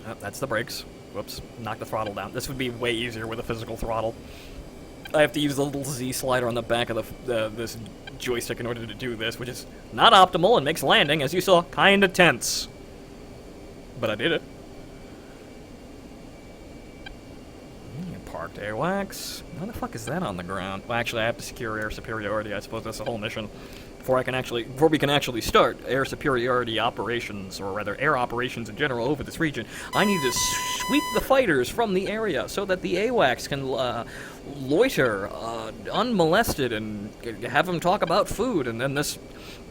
Oh, that's the brakes. Whoops. Knock the throttle down. This would be way easier with a physical throttle. I have to use the little Z slider on the back of this joystick in order to do this, which is not optimal and makes landing, as you saw, kinda tense. But I did it. Parked AWACS. How the fuck is that on the ground? Well, actually, I have to secure air superiority. I suppose that's the whole mission. Before we can actually start air superiority operations, or rather air operations in general over this region, I need to sweep the fighters from the area so that the AWACS can loiter unmolested and have them talk about food, and then this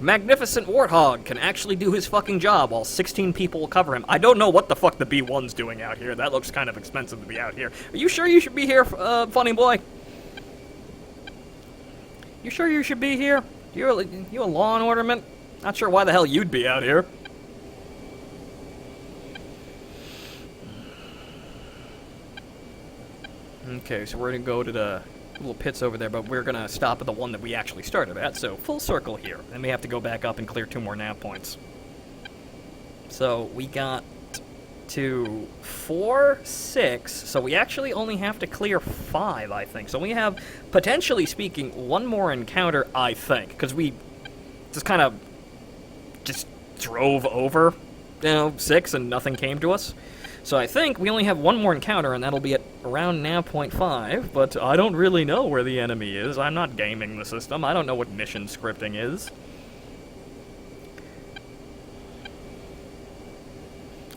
magnificent warthog can actually do his fucking job while 16 people will cover him. I don't know what the fuck the B-1's doing out here. That looks kind of expensive to be out here. Are you sure you should be here, funny boy? You sure you should be here? You a law and orderman? Not sure why the hell you'd be out here. Okay, so we're gonna go to the little pits over there, but we're gonna stop at the one that we actually started at, so full circle here. Then we have to go back up and clear 2 more nav points. So we got to 4, 6, so we actually only have to clear 5, I think. So we have, potentially speaking, 1 more encounter, I think, because we just kind of just drove over 6 and nothing came to us. So I think we only have one more encounter, and that'll be at around now 0.5, but I don't really know where the enemy is. I'm not gaming the system. I don't know what mission scripting is.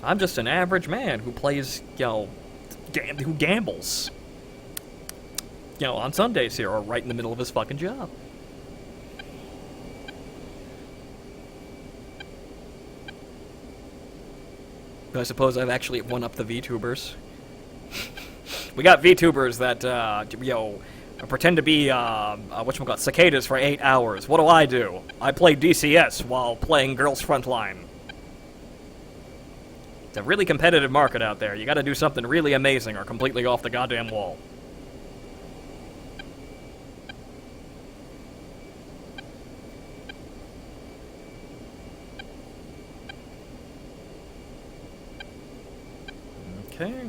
I'm just an average man who plays, who gambles. On Sundays here, or right in the middle of his fucking job. I suppose I've actually one-upped the VTubers. We got VTubers that, pretend to be, whatchamacallit, cicadas for 8 hours. What do? I play DCS while playing Girls Frontline. It's a really competitive market out there. You gotta do something really amazing or completely off the goddamn wall. Okay.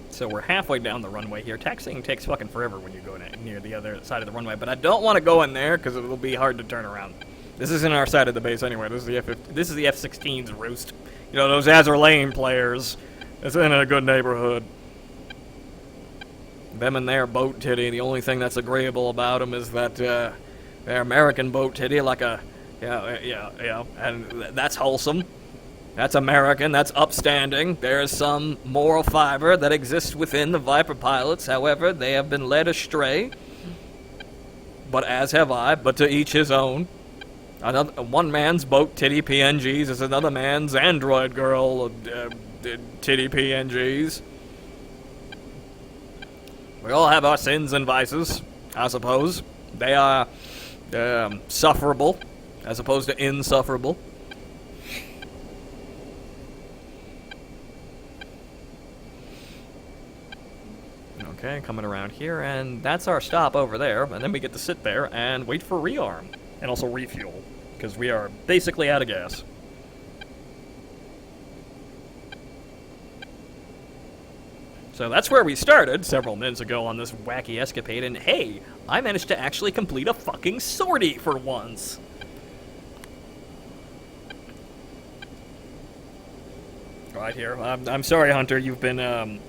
So we're halfway down the runway here. Taxiing takes fucking forever when you go near the other side of the runway, but I don't want to go in there because it'll be hard to turn around. This isn't our side of the base anyway. This is the F-16's roost. Those Azur Lane players. It's in a good neighborhood. Them and their boat titty. The only thing that's agreeable about them is that their American boat titty, like a and that's wholesome. That's American, that's upstanding. There is some moral fiber that exists within the Viper pilots. However, they have been led astray. But as have I, but to each his own. One man's boat titty PNGs is another man's android girl titty PNGs. We all have our sins and vices, I suppose. They are sufferable, as opposed to insufferable. Okay, coming around here, and that's our stop over there, and then we get to sit there and wait for rearm, and also refuel, because we are basically out of gas. So that's where we started several minutes ago on this wacky escapade, and hey, I managed to actually complete a fucking sortie for once! Right here. I'm sorry, Hunter, you've been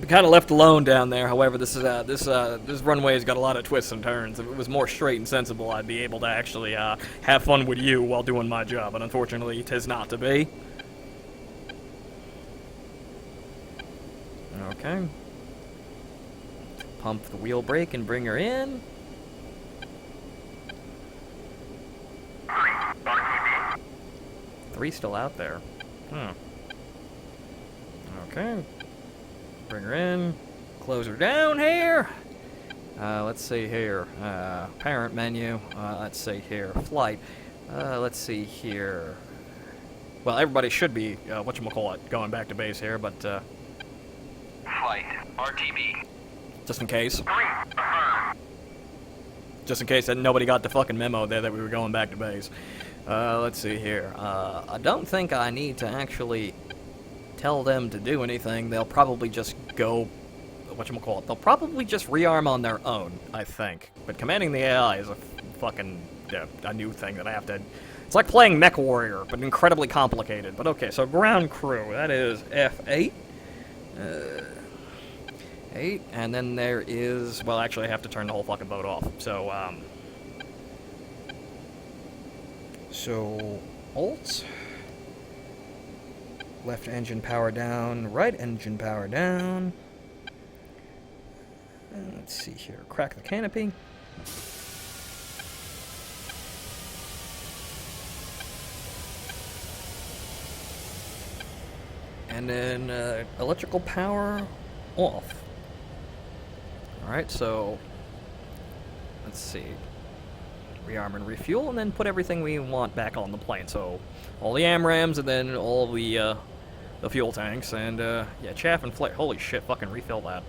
kind of left alone down there. However, this runway has got a lot of twists and turns. If it was more straight and sensible, I'd be able to actually have fun with you while doing my job. But unfortunately, it is not to be. Okay. Pump the wheel brake and bring her in. Three still out there. Okay. Bring her in. Close her down here. Let's see here. Parent menu. Let's see here. Flight. Let's see here. Well, everybody should be, whatchamacallit, going back to base here, but, Flight. RTB. just in case. Just in case that nobody got the fucking memo there that we were going back to base. Let's see here. I don't think I need to actually tell them to do anything. They'll probably just go, whatchamacallit, they'll probably just rearm on their own, I think. But commanding the AI is a fucking, a new thing that I have to, it's like playing Mech Warrior, but incredibly complicated. But okay, so ground crew, that is F8. 8, and then there is, well, actually I have to turn the whole fucking boat off. So, Alt. Left engine power down, right engine power down. Let's see here, crack the canopy. And then electrical power off. Alright, so let's see. Rearm and refuel, and then put everything we want back on the plane. So all the AMRAMs, and then all the fuel tanks, and yeah, chaff and flare. Holy shit, fucking refill that.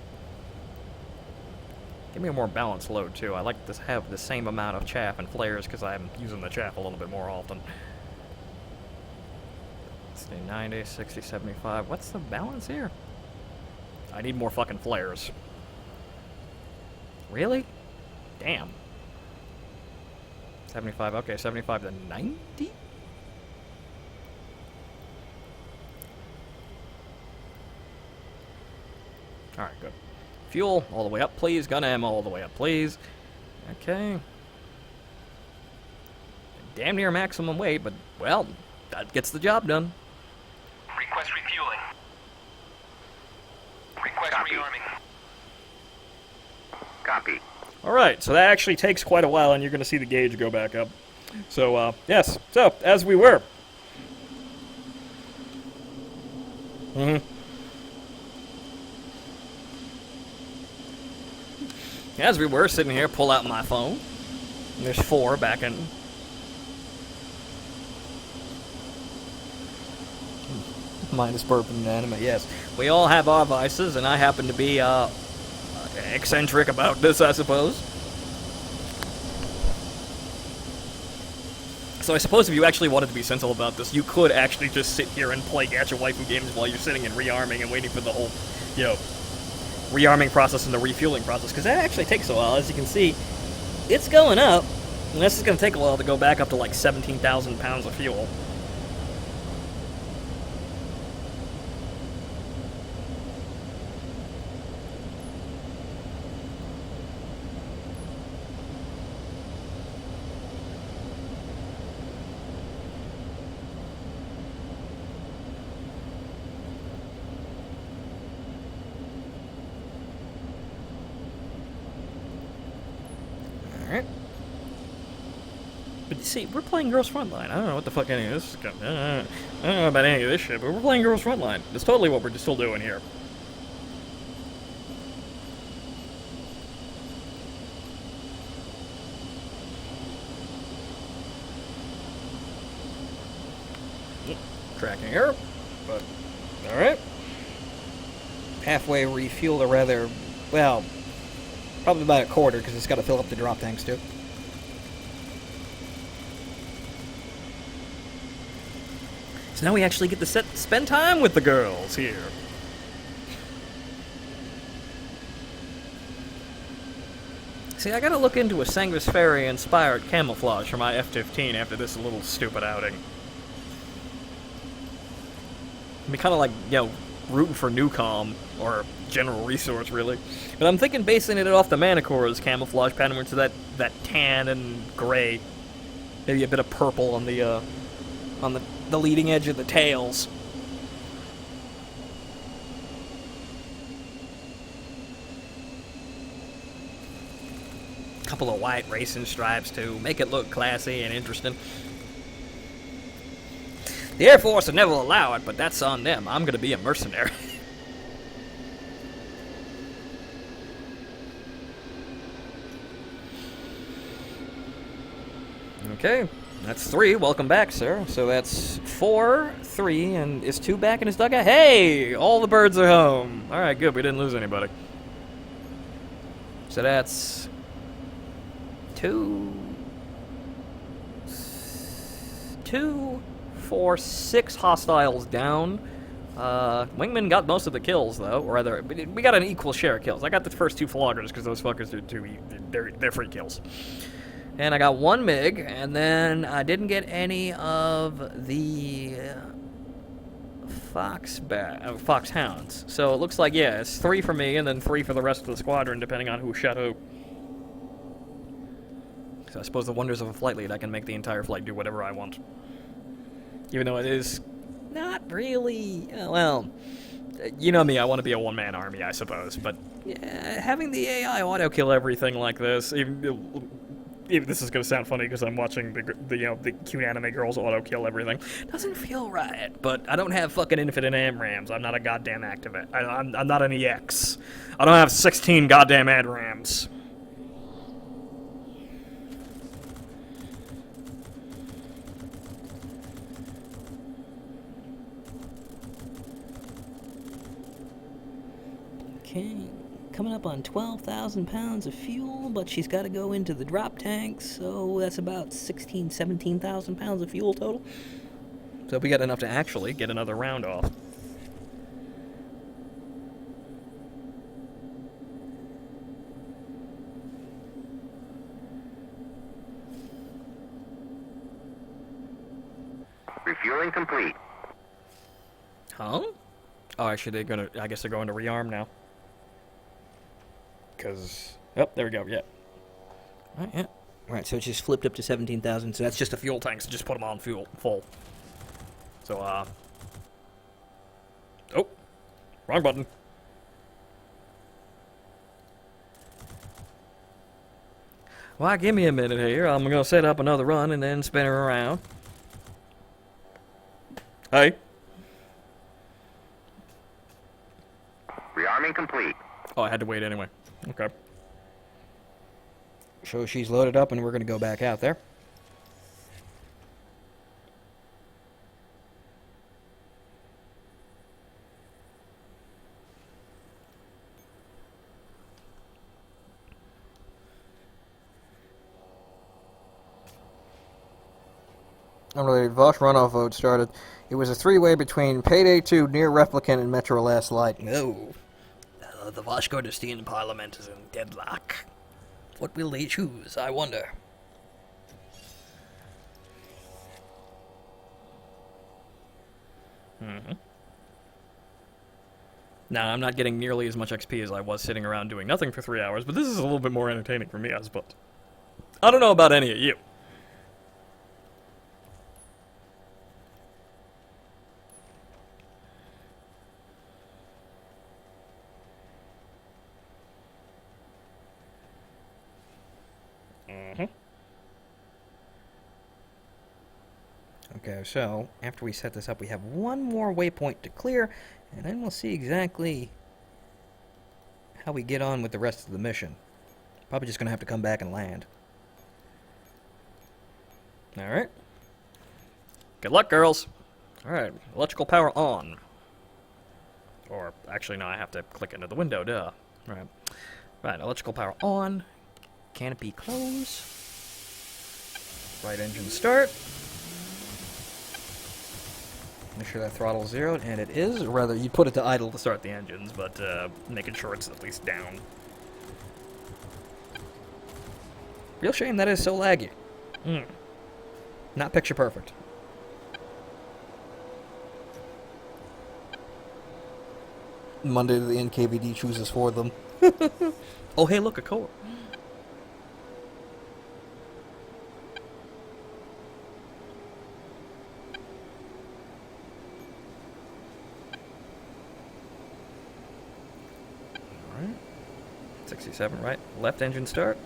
Give me a more balanced load too. I like to have the same amount of chaff and flares because I'm using the chaff a little bit more often. Let's see, 90, 60, 75. What's the balance here? I need more fucking flares. Really? Damn. 75, okay, 75 to 90? Alright, good. Fuel, all the way up, please. Gun ammo, all the way up, please. Okay. Damn near maximum weight, but, well, that gets the job done. Request refueling. Request rearming. Copy. Alright, so that actually takes quite a while, and you're going to see the gauge go back up. So, yes. So, as we were. As we were sitting here, pull out my phone. There's 4 back in. Minus burp and anime, yes. We all have our vices, and I happen to be, eccentric about this, I suppose. So I suppose if you actually wanted to be sensible about this, you could actually just sit here and play gacha waifu games while you're sitting and rearming and waiting for the whole, you know, rearming process and the refueling process, because that actually takes a while. As you can see, it's going up, and this is going to take a while to go back up to like 17,000 pounds of fuel. Alright. But you see, we're playing Girls Frontline. I don't know what the fuck any of this is going I don't know about any of this shit, but we're playing Girls Frontline. That's totally what we're still doing here. Tracking error, but alright. Halfway refuel, or rather, well, probably about a quarter, because it's got to fill up the drop tanks too. So now we actually get to spend time with the girls here. See, I gotta look into a Sanguis Ferry-inspired camouflage for my F-15 after this little stupid outing. I'd be kind of like, you know, rooting for Newcom, or General Resource, really. But I'm thinking basing it off the Manticore's camouflage pattern, which is that tan and gray. Maybe a bit of purple on the leading edge of the tails. Couple of white racing stripes, too. Make it look classy and interesting. The Air Force would never allow it, but that's on them. I'm gonna be a mercenary. Okay, that's 3. Welcome back, sir. So that's 4, 3, and is 2 back in his dugout? Hey! All the birds are home. Alright, good. We didn't lose anybody. So that's 2, 4, 6 hostiles down. Wingman got most of the kills, though. Or rather, we got an equal share of kills. I got the first 2 floggers, because those fuckers they're free kills. And I got 1 MiG, and then I didn't get any of the Foxhounds. So it looks like, yeah, it's 3 for me, and then 3 for the rest of the squadron, depending on who shot who. So I suppose the wonders of a flight lead, I can make the entire flight do whatever I want. Even though it is not really, well, you know me, I want to be a one-man army, I suppose. But yeah, having the AI auto-kill everything like this, even this is going to sound funny because I'm watching the cute anime girls auto-kill everything, doesn't feel right. But I don't have fucking infinite AMRAMs. I'm not a goddamn activist. I'm not an EX. I don't have 16 goddamn ADRAMs. Okay, coming up on 12,000 pounds of fuel, but she's got to go into the drop tanks, so that's about 17,000 pounds of fuel total. So we got enough to actually get another round off. Refueling complete. Huh? Oh, actually, I guess they're going to rearm now. because... Oh, there we go, yeah. Right, yeah. Right, so it's just flipped up to 17,000, so that's just a fuel tank, so just put them on full. So, oh, wrong button. Well, give me a minute here. I'm going to set up another run and then spin her around. Hey. Rearming complete. Oh, I had to wait anyway. Okay. So she's loaded up and we're going to go back out there. Unrelated, Vosh runoff vote started. It was a three-way between Payday 2, Near Replicant, and Metro Last Light. No. The Vosh Gordestein Parliament is in deadlock. What will they choose, I wonder? Mm-hmm. Now, I'm not getting nearly as much XP as I was sitting around doing nothing for 3 hours, but this is a little bit more entertaining for me, I suppose. I don't know about any of you. Okay, so after we set this up, we have one more waypoint to clear, and then we'll see exactly how we get on with the rest of the mission. Probably just going to have to come back and land. Alright. Good luck, girls. Alright, electrical power on. Or, actually, no, I have to click into the window, duh. Right. Right, electrical power on. Canopy close. Right engine start. Make sure that throttle's zeroed, and it is. Or rather, you'd put it to idle to start the engines, but making sure it's at least down. Real shame that is so laggy. Not picture perfect. Monday the NKVD chooses for them. Oh, hey, look, a core. Alright. 67, right? Left engine start.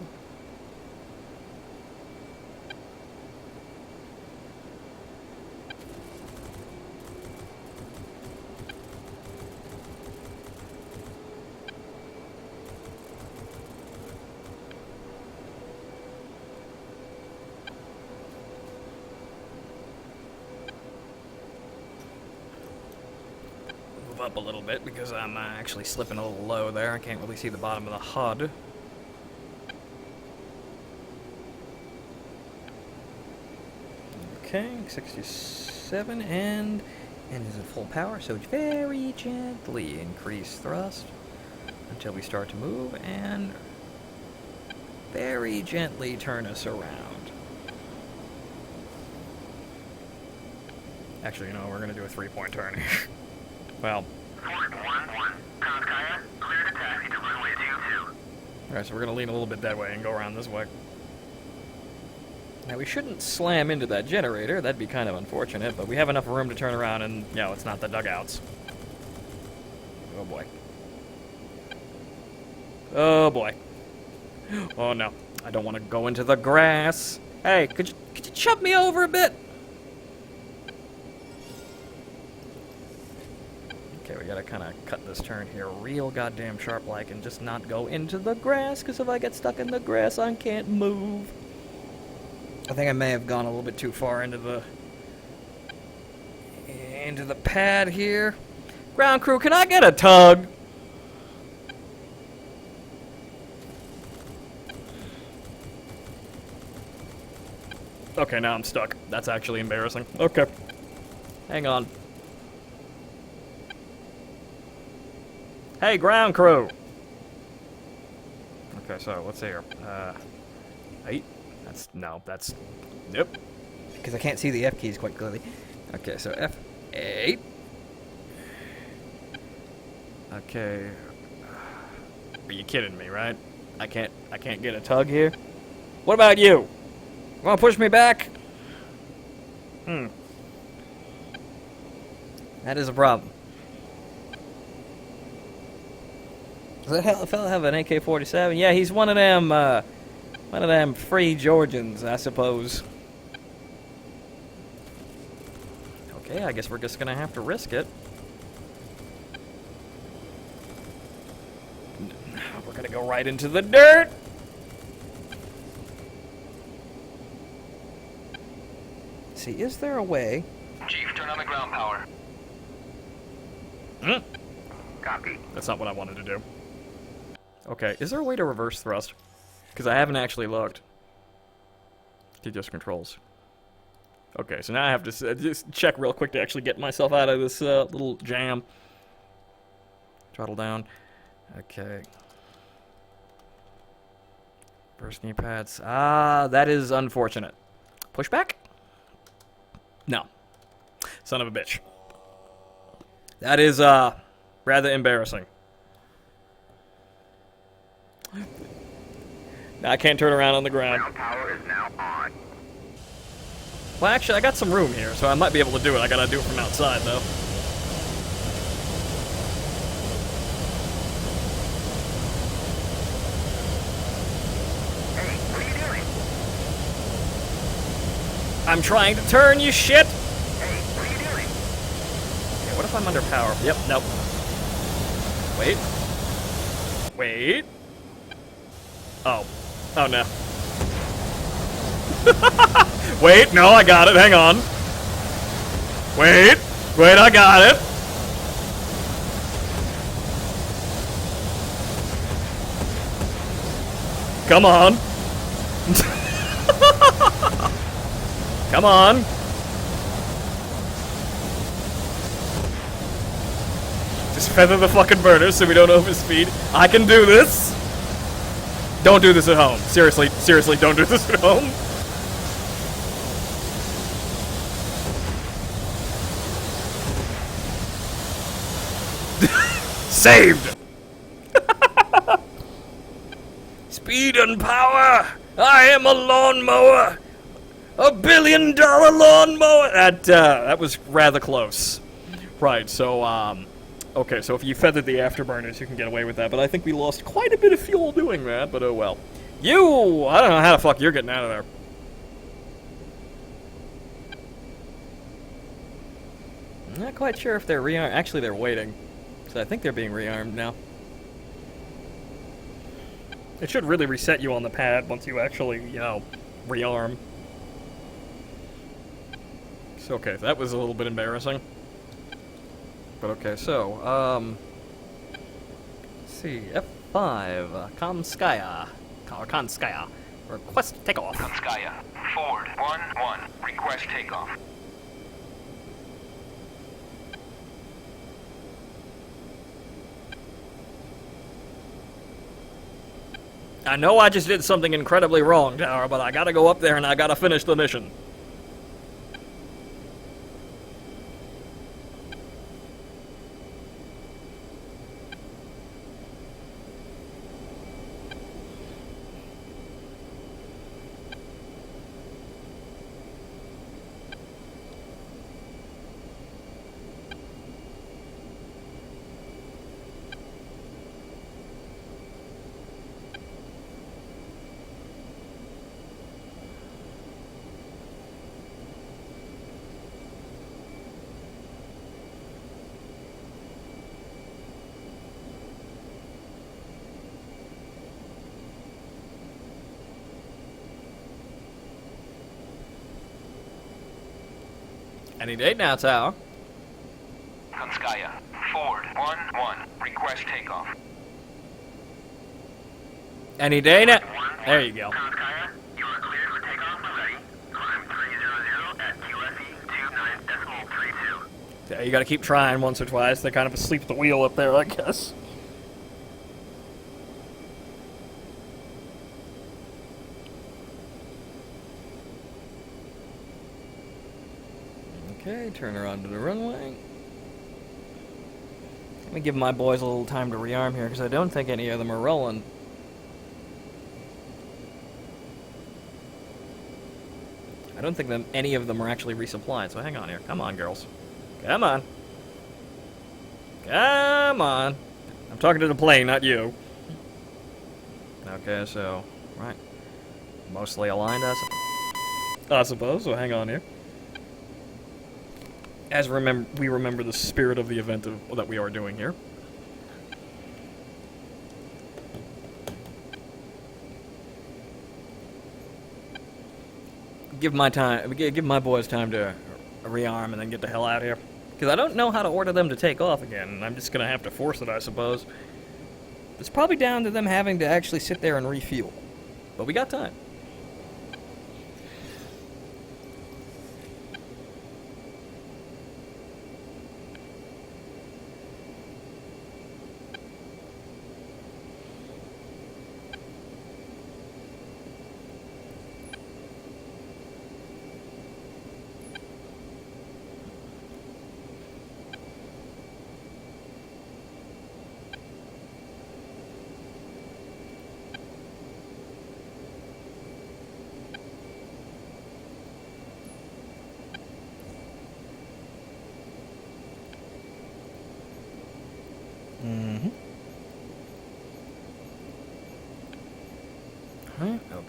Up a little bit because I'm actually slipping a little low there. I can't really see the bottom of the HUD. Okay, 67 and is at full power, so very gently increase thrust until we start to move and very gently turn us around. Actually, you know, we're going to do a 3-point turn here. Well. Fort 1-1. Kaya, clear to taxi to runway 22. Alright, so we're going to lean a little bit that way and go around this way. Now, we shouldn't slam into that generator. That'd be kind of unfortunate, but we have enough room to turn around and, you know, it's not the dugouts. Oh, boy. Oh, boy. Oh, no. I don't want to go into the grass. Hey, could you shove me over a bit? Okay, we gotta kind of cut this turn here real goddamn sharp-like and just not go into the grass, because if I get stuck in the grass, I can't move. I think I may have gone a little bit too far into the pad here. Ground crew, can I get a tug? Okay, now I'm stuck. That's actually embarrassing. Okay. Hang on. Hey, ground crew! Okay, so, let's see here. 8? That's... Nope. Because I can't see the F keys quite clearly. Okay, so F8. Okay. Are you kidding me, right? I can't get a tug here? What about you? Wanna push me back? That is a problem. Does that fella have an AK-47? Yeah, he's one of them free Georgians, I suppose. Okay, I guess we're just gonna have to risk it. We're gonna go right into the dirt! See, is there a way? Chief, turn on the ground power. Copy. That's not what I wanted to do. Okay, is there a way to reverse thrust? Because I haven't actually looked. Just controls. Okay, so now I have to just check real quick to actually get myself out of this little jam. Throttle down. Okay. Burst knee pads. Ah, that is unfortunate. Push back? No. Son of a bitch. That is rather embarrassing. Now I can't turn around on the ground. Ground power is now on. Well, actually, I got some room here, so I might be able to do it. I gotta do it from outside, though. Hey, what are you doing? I'm trying to turn, you shit! Hey, what are you doing? Okay, what if I'm under power? Yep, nope. Wait. Wait. Oh. Oh, no. Wait, no, I got it. Hang on. Wait. Wait, I got it. Come on. Come on. Just feather the fucking burner so we don't overspeed. I can do this. Don't do this at home. Seriously, seriously, don't do this at home. Saved! Speed and power! I am a lawnmower! $1 billion lawnmower! That was rather close. Right, so, okay, so if you feathered the afterburners, you can get away with that, but I think we lost quite a bit of fuel doing that, but oh well. You! I don't know how the fuck you're getting out of there. I'm not quite sure if they're rearmed. Actually, they're waiting. So I think they're being rearmed now. It should really reset you on the pad once you actually, you know, rearm. So, okay, that was a little bit embarrassing. But okay, so, let's see, F5, Kanskaya, Kanskaya, request takeoff. Kanskaya, Ford 1-1, request takeoff. I know I just did something incredibly wrong, Tower, but I gotta go up there and I gotta finish the mission. Any day now, Tower. Kanskaya, Ford 1-1, request takeoff. Any day now. There you go. Kanskaya, you are cleared for takeoff when ready. Climb 300 at QFE 29.32. Yeah, you gotta keep trying once or twice. They're kind of asleep at the wheel up there, I guess. Okay, turn her onto the runway. Let me give my boys a little time to rearm here, because I don't think any of them are rolling. I don't think any of them are actually resupplied, so hang on here. Come on, girls. Come on. Come on. I'm talking to the plane, not you. Okay, so, right. Mostly aligned, I suppose, so hang on here. As we remember the spirit of the event that we are doing here. Give my boys time to rearm and then get the hell out of here. Because I don't know how to order them to take off again, and I'm just going to have to force it, I suppose. It's probably down to them having to actually sit there and refuel. But we got time.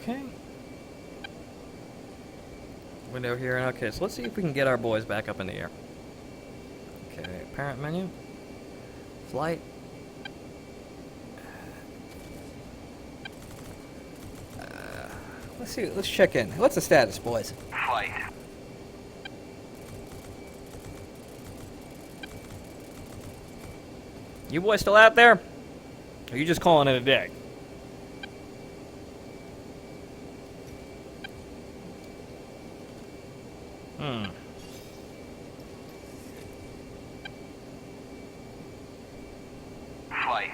Okay. Window here. Okay, so let's see if we can get our boys back up in the air. Okay, parent menu. Flight. Let's see. Let's check in. What's the status, boys? Flight. You boys still out there? Or are you just calling it a day? Flight.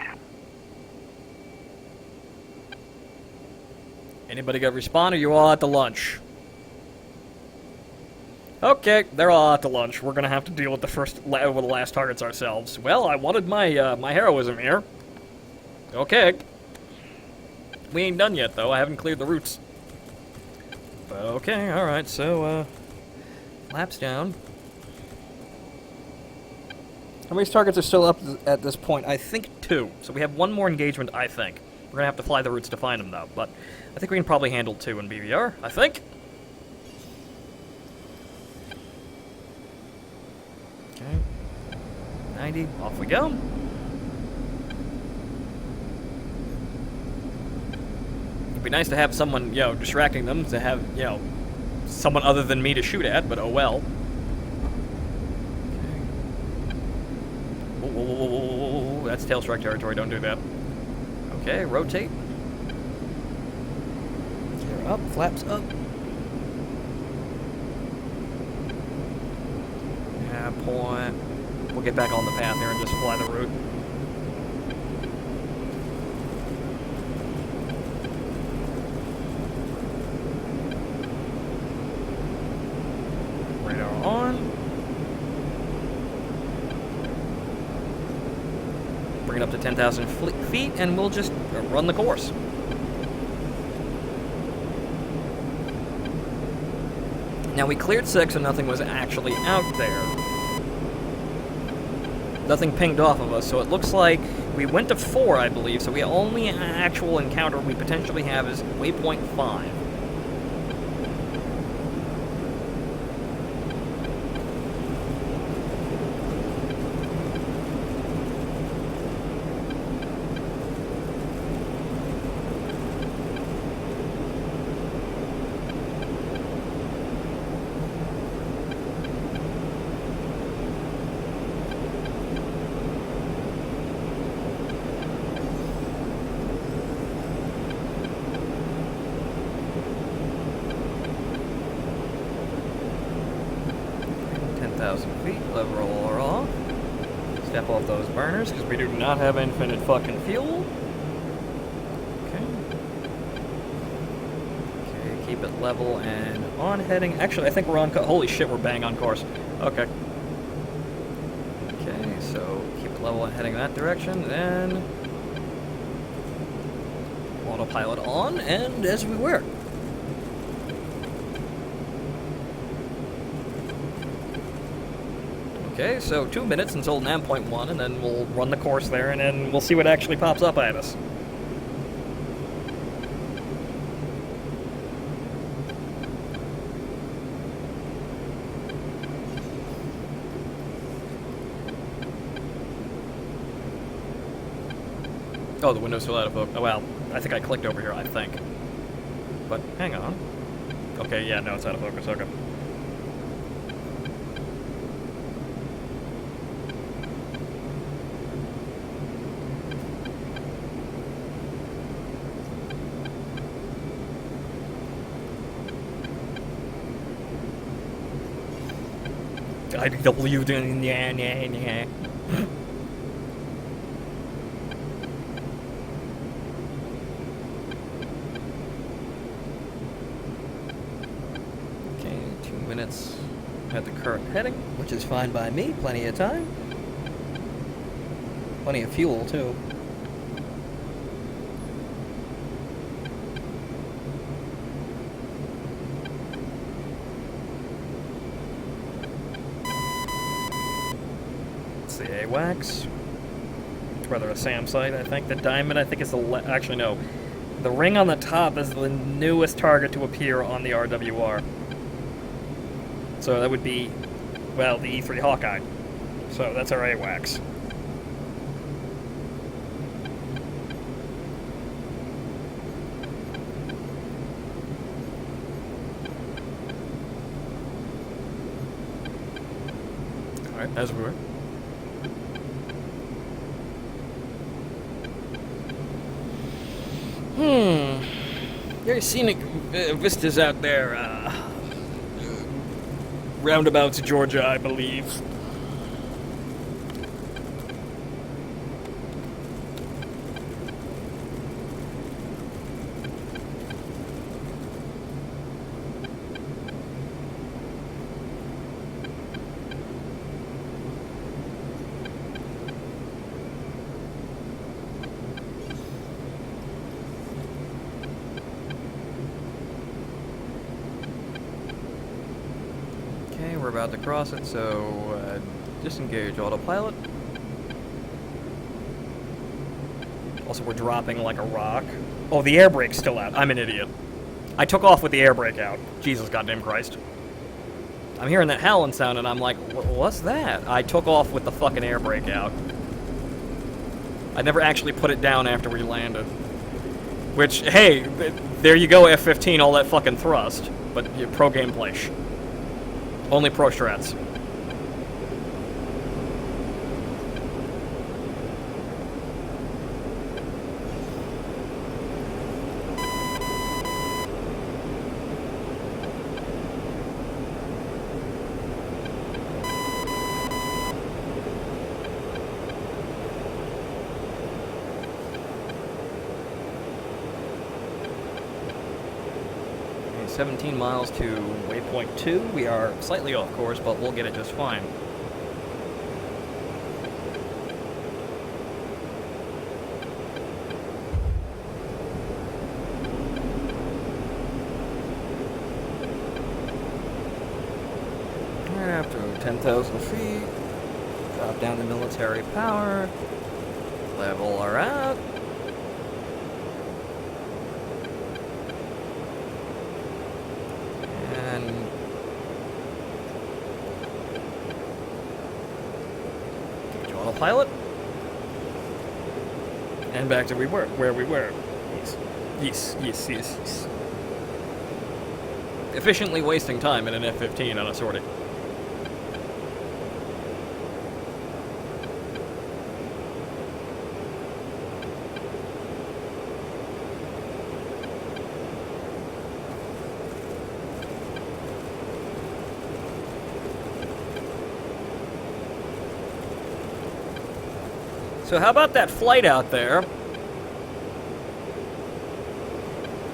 Anybody got respond, or you all at the lunch? Okay, they're all out to lunch. We're gonna have to deal with the last targets ourselves. Well, I wanted my my heroism here. Okay. We ain't done yet, though. I haven't cleared the routes. But okay, all right. So, flaps down. How many targets are still up at this point? I think 2. So we have one more engagement, I think. We're gonna have to fly the routes to find them, though. But I think we can probably handle 2 in BVR. I think. Okay. 90. Off we go. It'd be nice to have someone, distracting them, to have, someone other than me to shoot at, but oh well. Whoa, that's tail strike territory, don't do that. Okay, rotate. Gear up, flaps up. Yeah, point. We'll get back on the path here and just fly the route. Radar on. Bring it up to 10,000 feet, and we'll just run the course. Now, we cleared 6 and nothing was actually out there. Nothing pinged off of us, so it looks like we went to 4, I believe, so the only actual encounter we potentially have is waypoint 5. Lever roller off. Step off those burners, because we do not have infinite fucking fuel. Okay. Okay, keep it level and on heading. Actually, I think we're on holy shit, we're bang on course. Okay. Okay, so keep it level and heading that direction, then autopilot on, and as we were. Okay, so 2 minutes until NAM point 1, and then we'll run the course there, and then we'll see what actually pops up at us. Oh, the window's still out of focus. Oh, well, I think I clicked over here, I think. But, hang on. Okay, yeah, no, it's out of focus, okay. IDW doing yeah. Okay, 2 minutes at the current heading, which is fine by me. Plenty of time. Plenty of fuel, too. The AWACS. It's rather a SAM site, I think. The diamond, I think, is the... Actually, no. The ring on the top is the newest target to appear on the RWR. So that would be, well, the E3 Hawkeye. So that's our AWACS. Alright, as we were. Very scenic vistas out there. Roundabouts, Georgia, I believe. We're about to cross it, so disengage autopilot. Also, we're dropping like a rock. Oh, the air brake's still out. I'm an idiot. I took off with the air brake out. Jesus goddamn Christ. I'm hearing that howling sound, and I'm like, what's that? I took off with the fucking air brake out. I never actually put it down after we landed. Which, hey, there you go, F-15, all that fucking thrust. But pro gameplay. Only pro strats. Okay, 17 miles to waypoint 2. We are slightly off course, but we'll get it just fine. After 10,000 feet, drop down to military power, level her out. And engage autopilot. And back to where we were. Yes. Efficiently wasting time in an F-15 on a sortie. So how about that flight out there?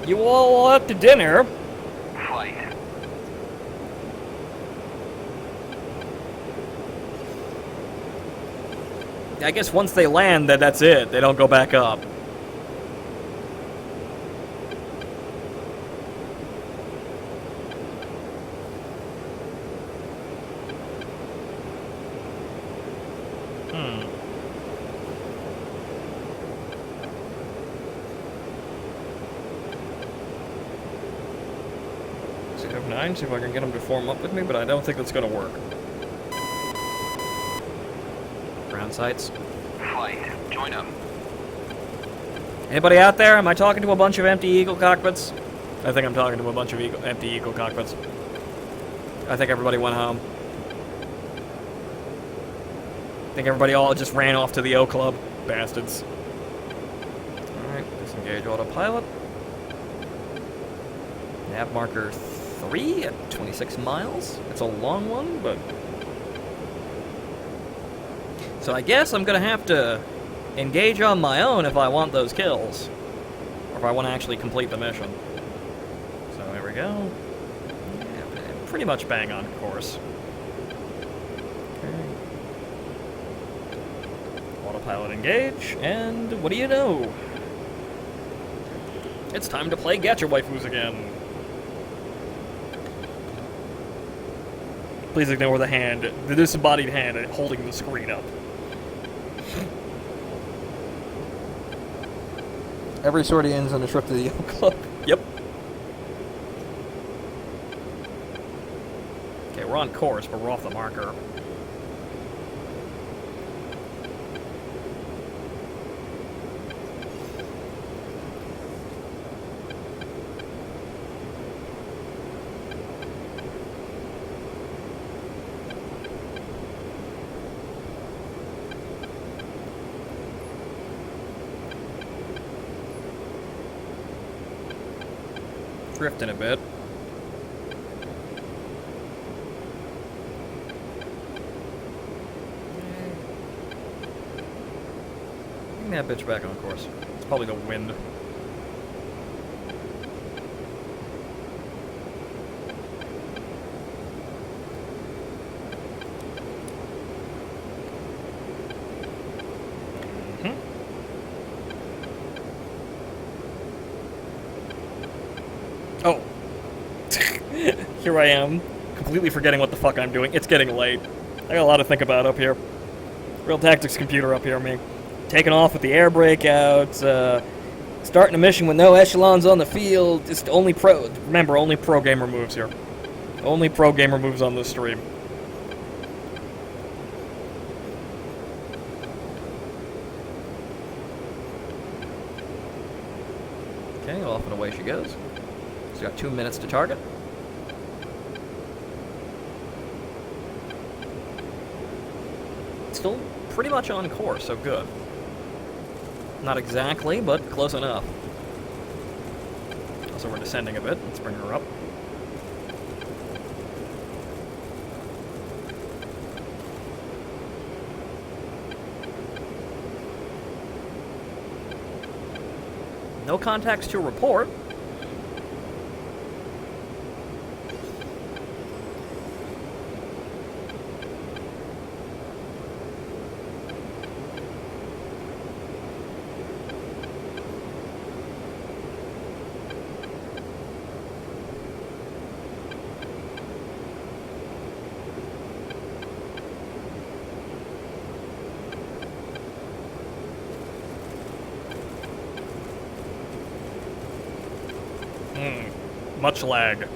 You all out to dinner. Flight. I guess once they land, that's it. They don't go back up. See if I can get them to form up with me, but I don't think that's going to work. Ground sights. Flight, join them. Anybody out there? Am I talking to a bunch of empty Eagle cockpits? I think I'm talking to a bunch of empty Eagle cockpits. I think everybody went home. I think everybody all just ran off to the O Club. Bastards. Alright, disengage autopilot. Nav marker 3 at 26 miles. It's a long one, but... So I guess I'm gonna have to engage on my own if I want those kills. Or if I want to actually complete the mission. So there we go. Yeah, pretty much bang on course. Okay. Autopilot engage, and what do you know? It's time to play Gacha Waifus again. Please ignore the hand, the disembodied hand holding the screen up. Every sortie ends on a trip to the Yacht Club. Yep. Okay, we're on course, but we're off the marker. Drifting a bit. Bring that bitch back on course. It's probably the wind. Oh. Here I am, completely forgetting what the fuck I'm doing. It's getting late. I got a lot to think about up here. Real tactics computer up here, me. Taking off with the air breakouts, starting a mission with no echelons on the field. Just only pro. Remember, only pro gamer moves here. Only pro gamer moves on this stream. Okay, off and away she goes. She's got 2 minutes to target. Still pretty much on course, so good. Not exactly, but close enough. Also, we're descending a bit. Let's bring her up. No contacts to report. Much lag.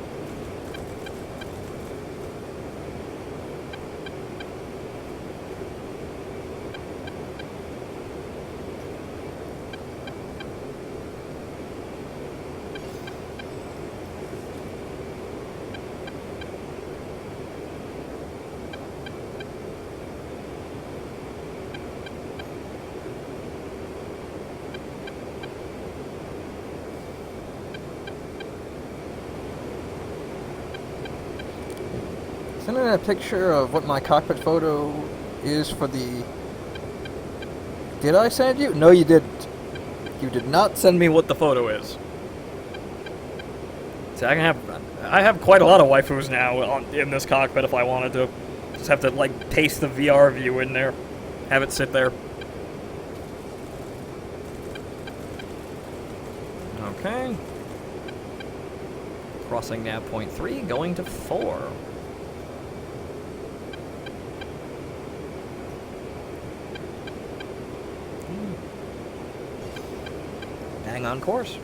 Send in a picture of what my cockpit photo is for the... Did I send you? No, you didn't. You did not Send me what the photo is. See, I have quite a lot of waifus now in this cockpit if I wanted to. Just have to, like, paste the VR view in there. Have it sit there. Okay. Crossing nav point 3, going to 4. Bang on course.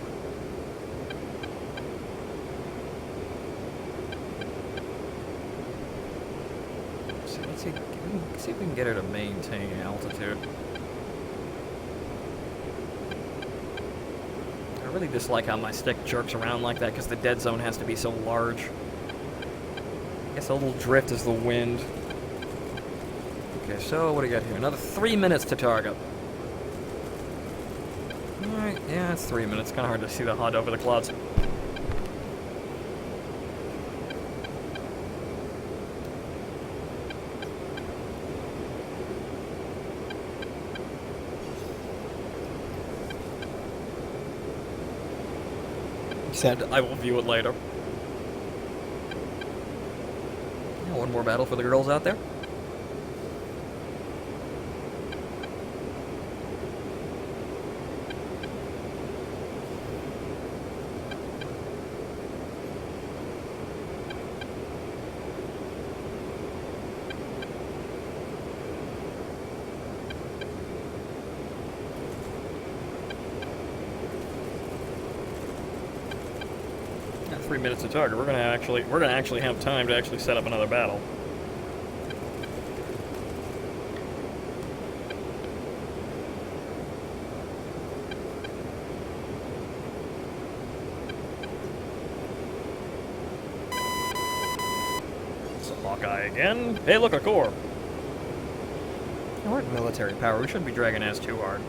So let's see if we can get her to maintain altitude. I really dislike how my stick jerks around like that because the dead zone has to be so large. I guess a little drift is the wind. Okay, so what do we got here? Another 3 minutes to target. Alright, yeah, it's 3 minutes. Kind of hard to see the HUD over the clouds. Said I will view it later. Yeah, one more battle for the girls out there. Yeah, 3 minutes to target. We're gonna actually have time to actually set up another battle. It's a Hawkeye again. Hey, look, a core. We're at military power. We shouldn't be dragging ass too hard.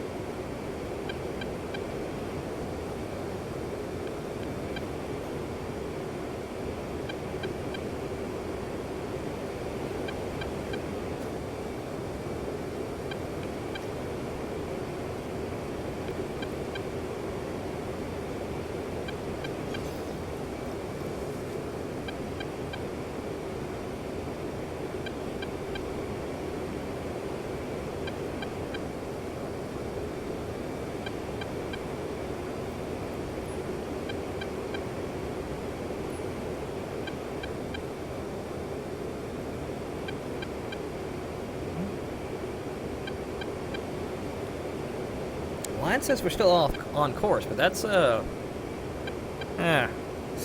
Line says we're still on course, but that's, it's a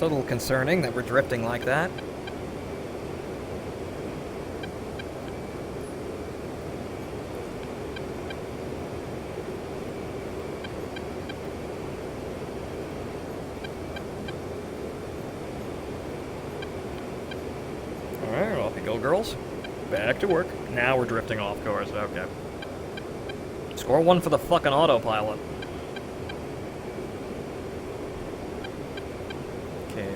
little concerning that we're drifting like that. Alright, off you go, girls. Back to work. Now we're drifting off course, okay. Score 1 for the fucking autopilot. Okay,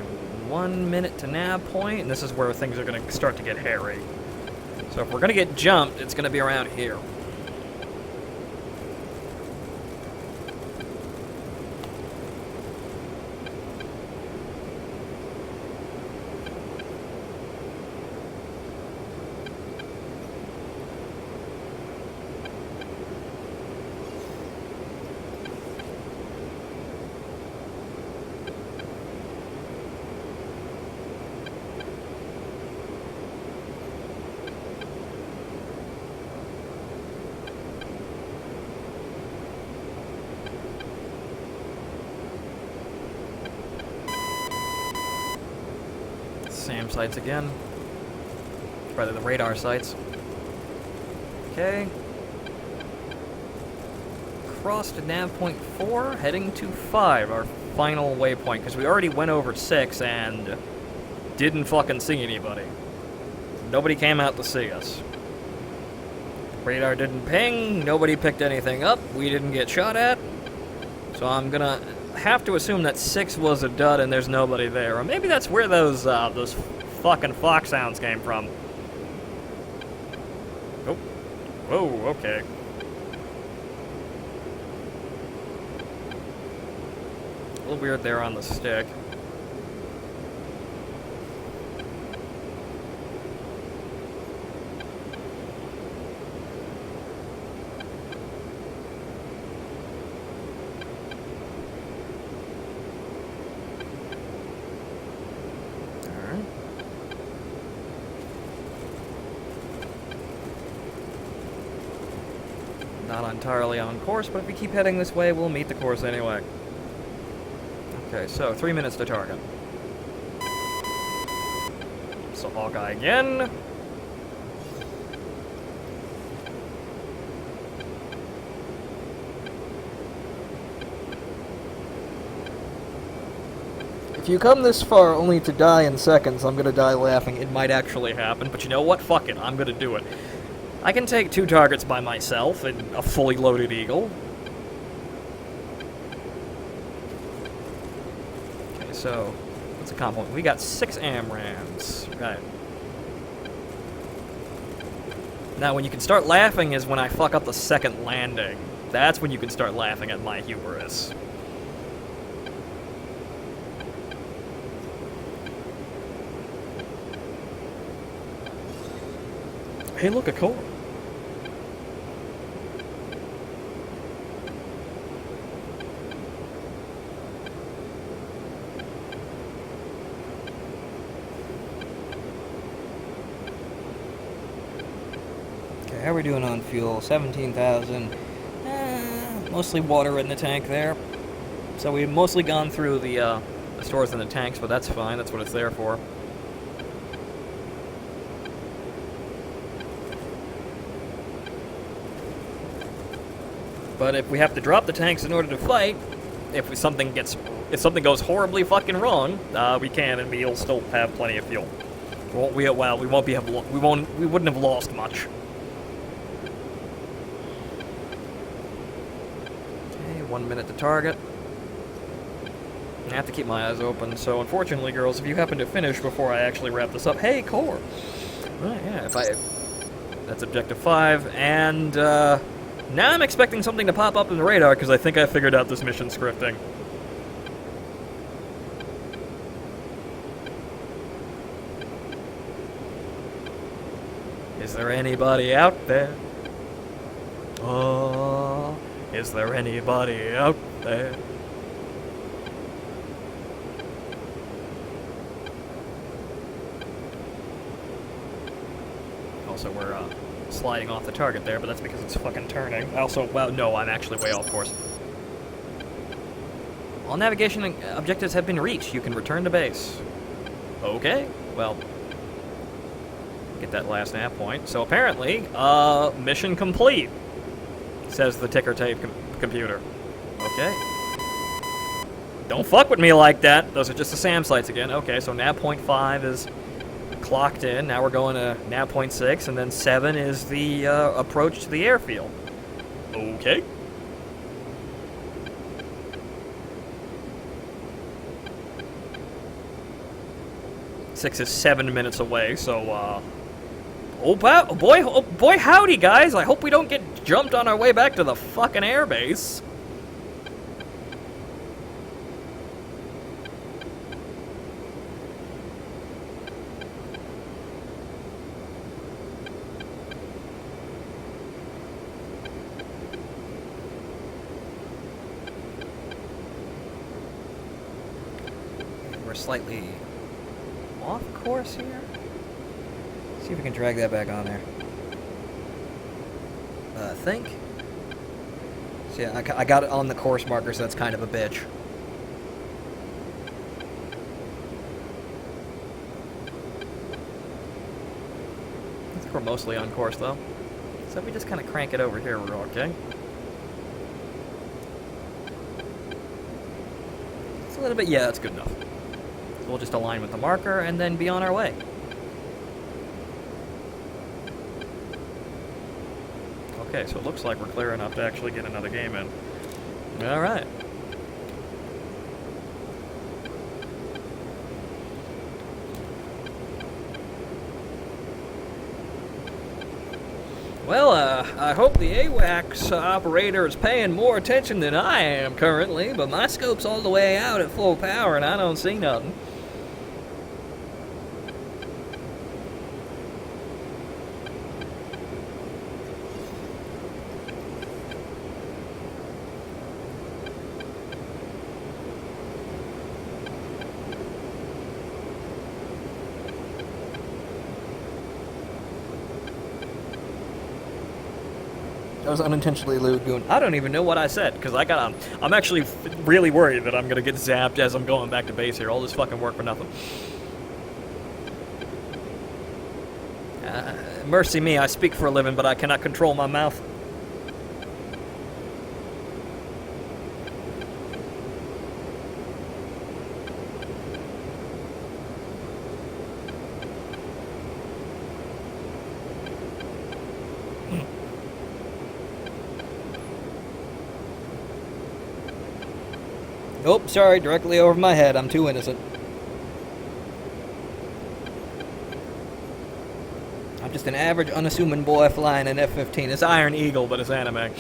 1 minute to nav point, and this is where things are going to start to get hairy. So if we're going to get jumped, it's going to be around here. SAM sites again. Rather, the radar sites. Okay. Crossed to nav point 4, heading to 5, our final waypoint, because we already went over 6 and didn't fucking see anybody. Nobody came out to see us. Radar didn't ping, nobody picked anything up, we didn't get shot at. So I'm gonna have to assume that 6 was a dud and there's nobody there. Or maybe that's where those fucking fox sounds came from. Oh. Whoa, okay. A little weird there on the stick. not entirely on course, but if we keep heading this way, we'll meet the course anyway. Okay, so 3 minutes to target. So Hawkeye again. If you come this far only to die in seconds, I'm gonna die laughing. It might actually happen, but you know what? Fuck it, I'm gonna do it. I can take 2 targets by myself in a fully loaded Eagle. Okay, so what's a compliment? We got 6 AMRAAMs. Right. Now, when you can start laughing is when I fuck up the second landing. That's when you can start laughing at my hubris. Hey, look, a core. Okay, how are we doing on fuel? 17,000. Mostly water in the tank there. So we've mostly gone through the stores in the tanks, but that's fine. That's what it's there for. But if we have to drop the tanks in order to fight, if something goes horribly fucking wrong, we can, and we'll still have plenty of fuel. We wouldn't have lost much. Okay, 1 minute to target. I have to keep my eyes open. So unfortunately, girls, if you happen to finish before I actually wrap this up, hey, core. Right, yeah. That's objective 5, and now I'm expecting something to pop up in the radar because I think I figured out this mission scripting. Is there anybody out there? Oh, is there anybody out there? Also, we're sliding off the target there, but that's because it's fucking turning. Also, well, no, I'm actually way off course. All navigation objectives have been reached. You can return to base. Okay, well, get that last nav point. So apparently, mission complete, says the ticker tape computer. Okay. Don't fuck with me like that. Those are just the SAM sites again. Okay, so nav point 5 is clocked in. Now we're going to nav point 6, and then 7 is the approach to the airfield. Okay. Six is 7 minutes away, so oh boy, howdy guys! I hope we don't get jumped on our way back to the fucking airbase. We're slightly off course here. See if we can drag that back on there. I think. So yeah, I got it on the course marker, so that's kind of a bitch. I think we're mostly on course though. So if we just kind of crank it over here, we're okay. It's a little bit, yeah, that's good enough. So we'll just align with the marker and then be on our way. Okay, so it looks like we're clear enough to actually get another game in. Alright. Well, I hope the AWACS operator is paying more attention than I am currently, but my scope's all the way out at full power and I don't see nothing. That was unintentionally lewd, Goon. I don't even know what I said, because I'm actually really worried that I'm gonna get zapped as I'm going back to base here. All this fucking work for nothing. Mercy me, I speak for a living, but I cannot control my mouth. Oh, sorry, directly over my head. I'm too innocent. I'm just an average, unassuming boy flying an F-15. It's Iron Eagle, but it's anime.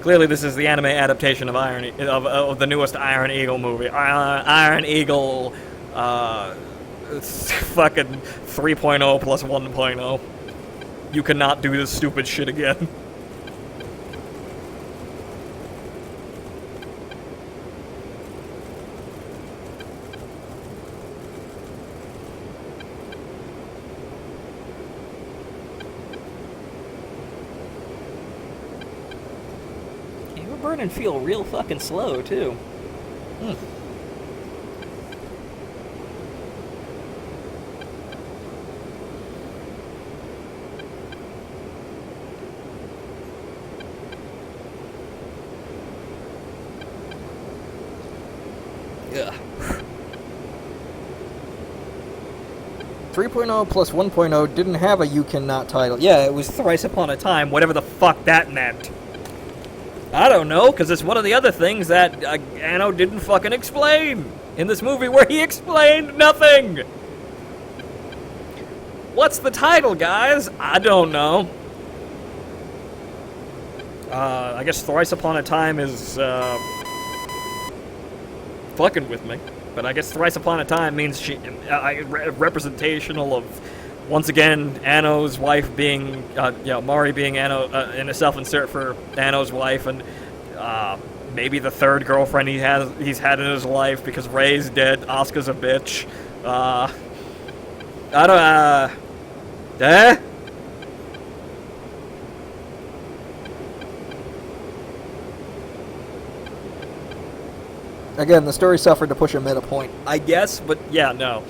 Clearly, this is the anime adaptation of of the newest Iron Eagle movie. Iron Eagle, it's fucking 3.0 plus 1.0. You cannot do this stupid shit again. Burn and feel real fucking slow too. Yeah. 3.0 plus 1.0 didn't have a you cannot title. Yeah, it was Thrice Upon a Time, whatever the fuck that meant. I don't know, because it's one of the other things that Anno didn't fucking explain in this movie where he explained nothing. What's the title, guys? I don't know. I guess Thrice Upon a Time is fucking with me. But I guess Thrice Upon a Time means representational of, once again, Anno's wife being, Mari being Anno, in a self-insert for Anno's wife, and maybe the third girlfriend he's had in his life because Ray's dead, Asuka's a bitch. Again, the story suffered to push him at a point. I guess, but yeah, no.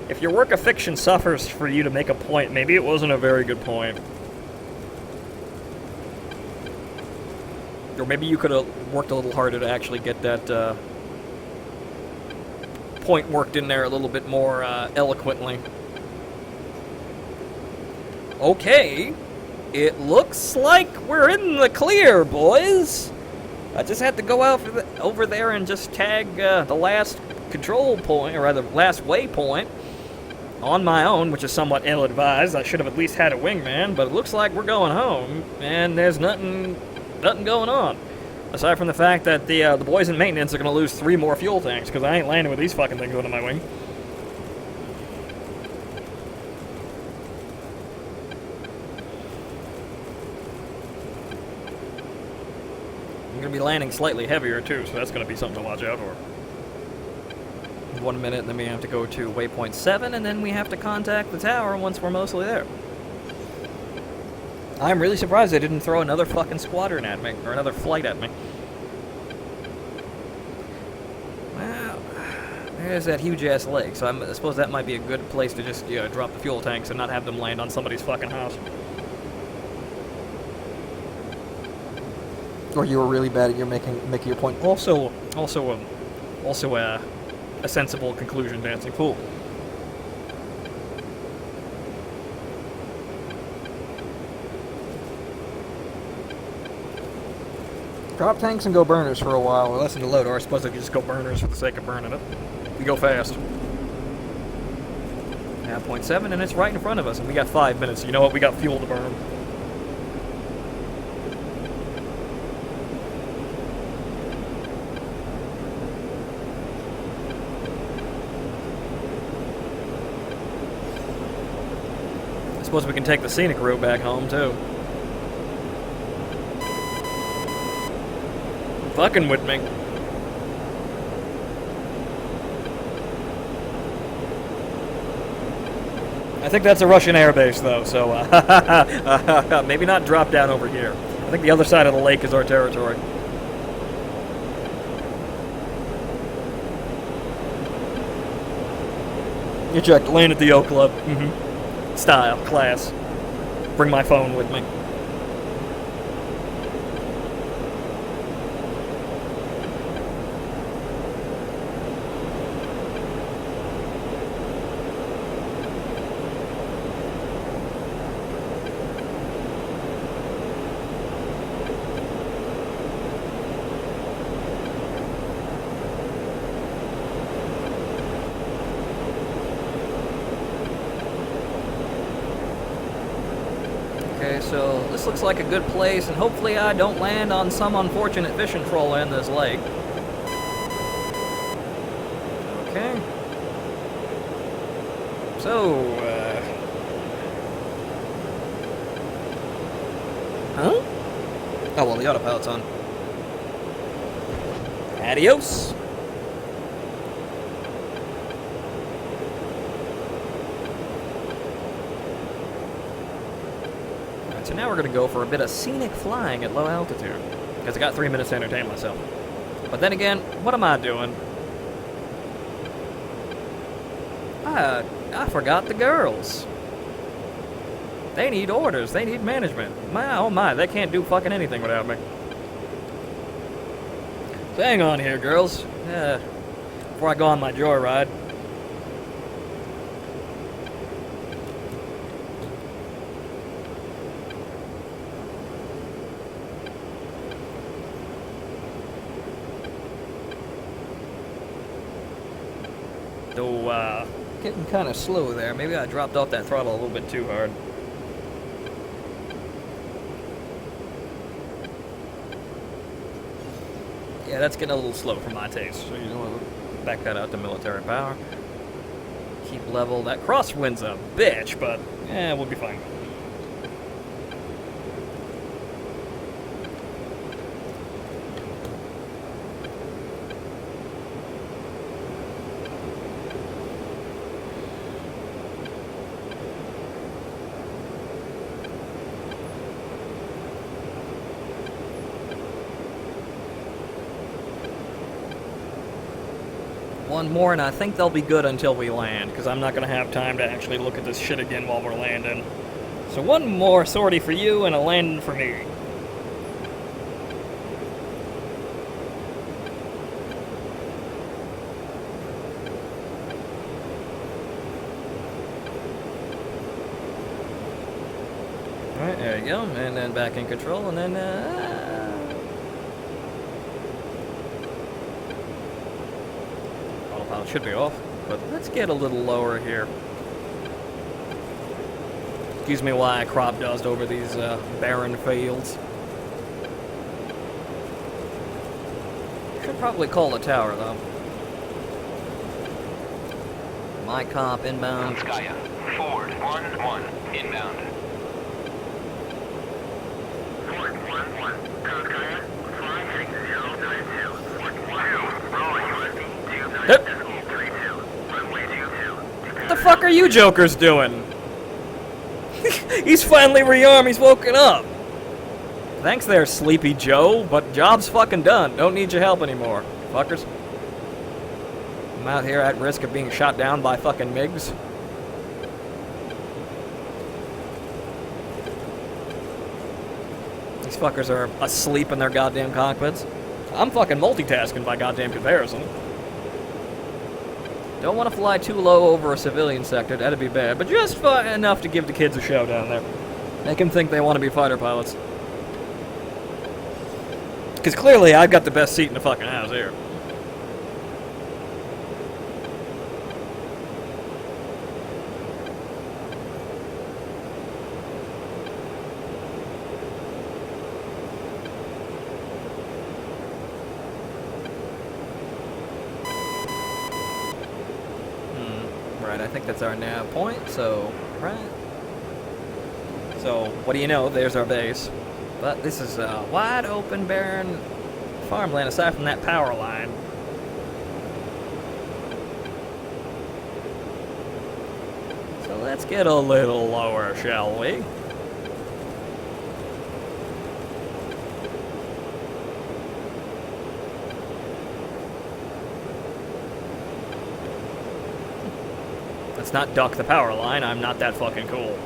If your work of fiction suffers for you to make a point, maybe it wasn't a very good point. Or maybe you could have worked a little harder to actually get that point worked in there a little bit more eloquently. Okay, it looks like we're in the clear, boys. I just had to go out over there and just tag the last control point, or rather, last waypoint on my own, which is somewhat ill-advised. I should have at least had a wingman, but it looks like we're going home, and there's nothing going on. Aside from the fact that the boys in maintenance are going to lose 3 more fuel tanks, because I ain't landing with these fucking things under my wing. I'm going to be landing slightly heavier, too, so that's going to be something to watch out for. 1 minute, and then we have to go to waypoint 7, and then we have to contact the tower once we're mostly there. I'm really surprised they didn't throw another fucking squadron at me, or another flight at me. Well, there's that huge-ass lake, so I suppose that might be a good place to just drop the fuel tanks and not have them land on somebody's fucking house. Or you were really bad at your making your point. Also a sensible conclusion, Dancing Fool. Drop tanks and go burners for a while. Well, listen to load, or I suppose I could just go burners for the sake of burning it. We go fast. Now, point 7, and it's right in front of us, and we got 5 minutes. You know what? We got fuel to burn. I suppose we can take the scenic route back home, too. Fucking with me. I think that's a Russian airbase, though, so maybe not drop down over here. I think the other side of the lake is our territory. Eject, land at the Oak Club. Style, class. Bring my phone with me. Okay, so this looks like a good place, and hopefully I don't land on some unfortunate fishing troll in this lake. Okay. So, huh? Oh, well, the autopilot's on. Adios. So now we're going to go for a bit of scenic flying at low altitude, because I got 3 minutes to entertain myself. But then again, what am I doing? I forgot the girls. They need orders. They need management. My, oh my, they can't do fucking anything without me. So hang on here, girls. Before I go on my joyride. Though, getting kind of slow there. Maybe I dropped off that throttle a little bit too hard. Yeah, that's getting a little slow for my taste. So, you know, we'll back that out to military power. Keep level. That crosswind's a bitch, but, we'll be fine. One more, and I think they'll be good until we land, because I'm not going to have time to actually look at this shit again while we're landing. So one more sortie for you, and a landing for me. Alright, there you go, and then back in control, and then, Autopilot should be off, but let's get a little lower here. Excuse me while I crop dust over these barren fields. Should probably call the tower, though. My comp inbound. Skya, Ford 1-1, inbound. Fort 1-1. Skya, fly heading 092. Fort 1-2, rolling USD 29.32. Runway 22. What the fuck are you jokers doing? He's finally rearmed, he's woken up. Thanks there, Sleepy Joe, but job's fucking done. Don't need your help anymore, fuckers. I'm out here at risk of being shot down by fucking MiGs. These fuckers are asleep in their goddamn cockpits. I'm fucking multitasking by goddamn comparison. Don't want to fly too low over a civilian sector, that'd be bad, but just enough to give the kids a show down there. Make them think they want to be fighter pilots. Because clearly I've got the best seat in the fucking house here. Right, I think that's our nav point, so, right. So, what do you know, there's our base. But this is wide open, barren farmland aside from that power line. So So let's get a little lower, shall we? Let's not duck the power line. I'm not that fucking cool.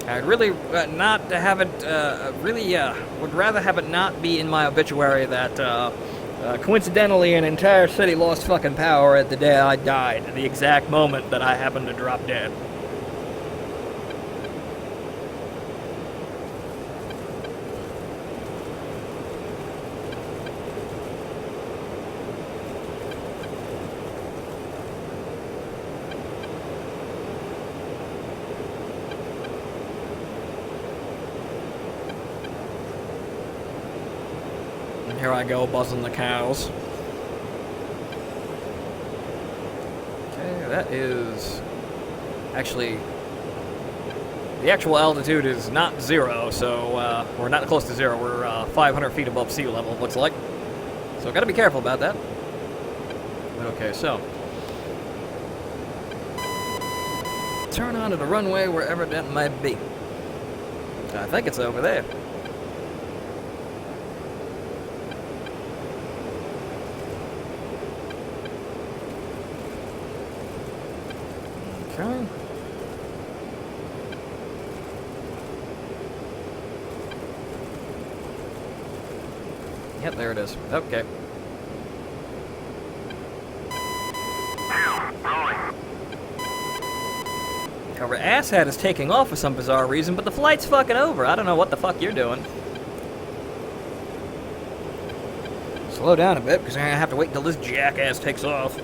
I'd really not have it, would rather have it not be in my obituary that, coincidentally, an entire city lost fucking power at the day I died, at the exact moment that I happened to drop dead. Here I go, buzzing the cows. Okay, that is... Actually, the actual altitude is not 0, so we're not close to 0. We're 500 feet above sea level, looks like. So gotta be careful about that. Okay, so... turn onto the runway wherever that might be. I think it's over there. Okay. Yep, there it is. Okay. Our asshat is taking off for some bizarre reason, but the flight's fucking over. I don't know what the fuck you're doing. Slow down a bit, because I'm gonna have to wait until this jackass takes off.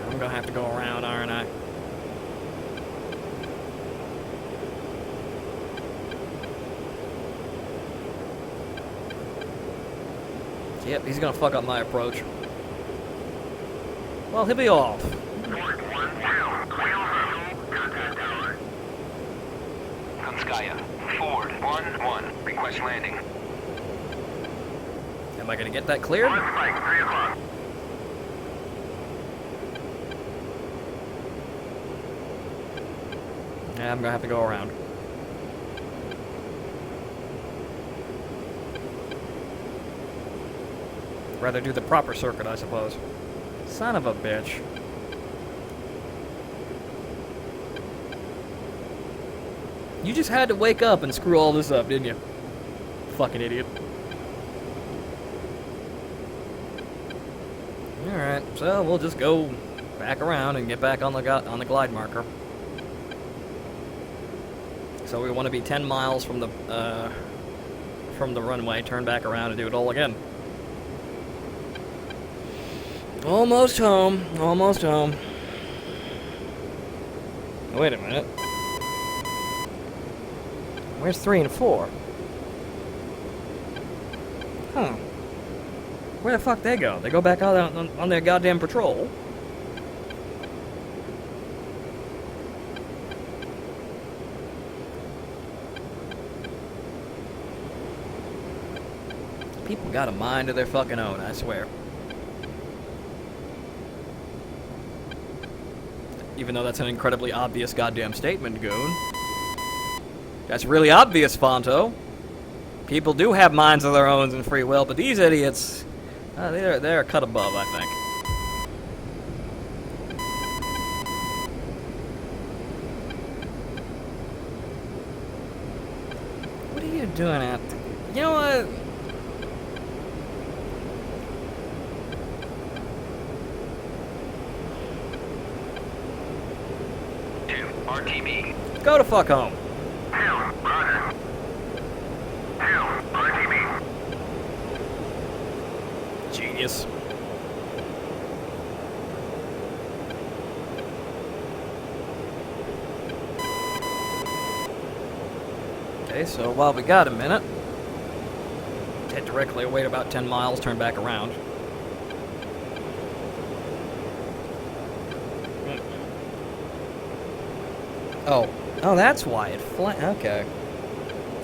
I'm gonna have to go around, aren't I? Yep, he's gonna fuck up my approach. Well, he'll be off. Konskaya, Ford 1-1, request landing. Am I gonna get that cleared? Yeah, I'm gonna have to go around. Rather do the proper circuit, I suppose. Son of a bitch. You just had to wake up and screw all this up, didn't you? Fucking idiot. Alright, so we'll just go back around and get back on the glide marker. So we want to be 10 miles from the runway, turn back around and do it all again. Almost home, almost home. Wait a minute. Where's 3 and 4? Huh. Where the fuck they go? They go back out on their goddamn patrol. People got a mind of their fucking own, I swear. Even though that's an incredibly obvious goddamn statement, Goon. That's really obvious, Phonto. People do have minds of their own and free will, but these idiots, they're a cut above, I think. What are you doing out there? You know what? RTB. Go to fuck home. Roger. RTB. Genius. Okay, so while we got a minute, head directly away about 10 miles, turn back around. Oh, Oh, that's why it okay.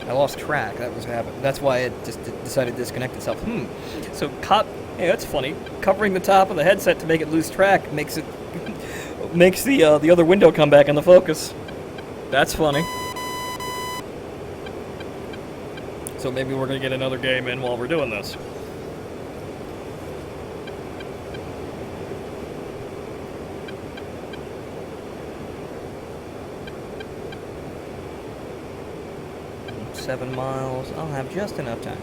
I lost track. That was happening. That's why it just decided to disconnect itself. So, hey, that's funny. Covering the top of the headset to make it lose track makes it makes the other window come back in the focus. That's funny. So maybe we're gonna get another game in while we're doing this. $7 miles. I'll have just enough time.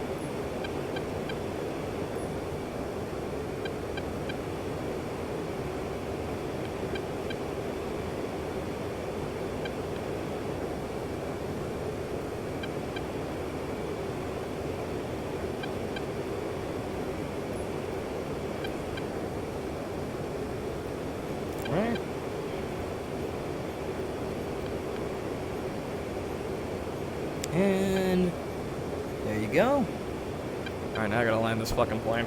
Right. And there you go. Alright, now I gotta land this fucking plane.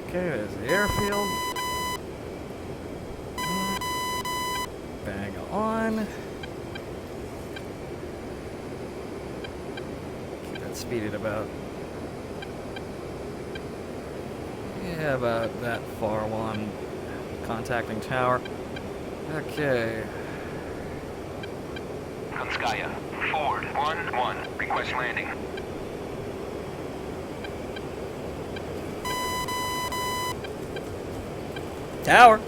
Okay, there's the airfield. Bang on. Keep that speed at about... yeah, about that far while I'm contacting tower. Okay. Konskaya, Ford 1-1, request landing. Tower!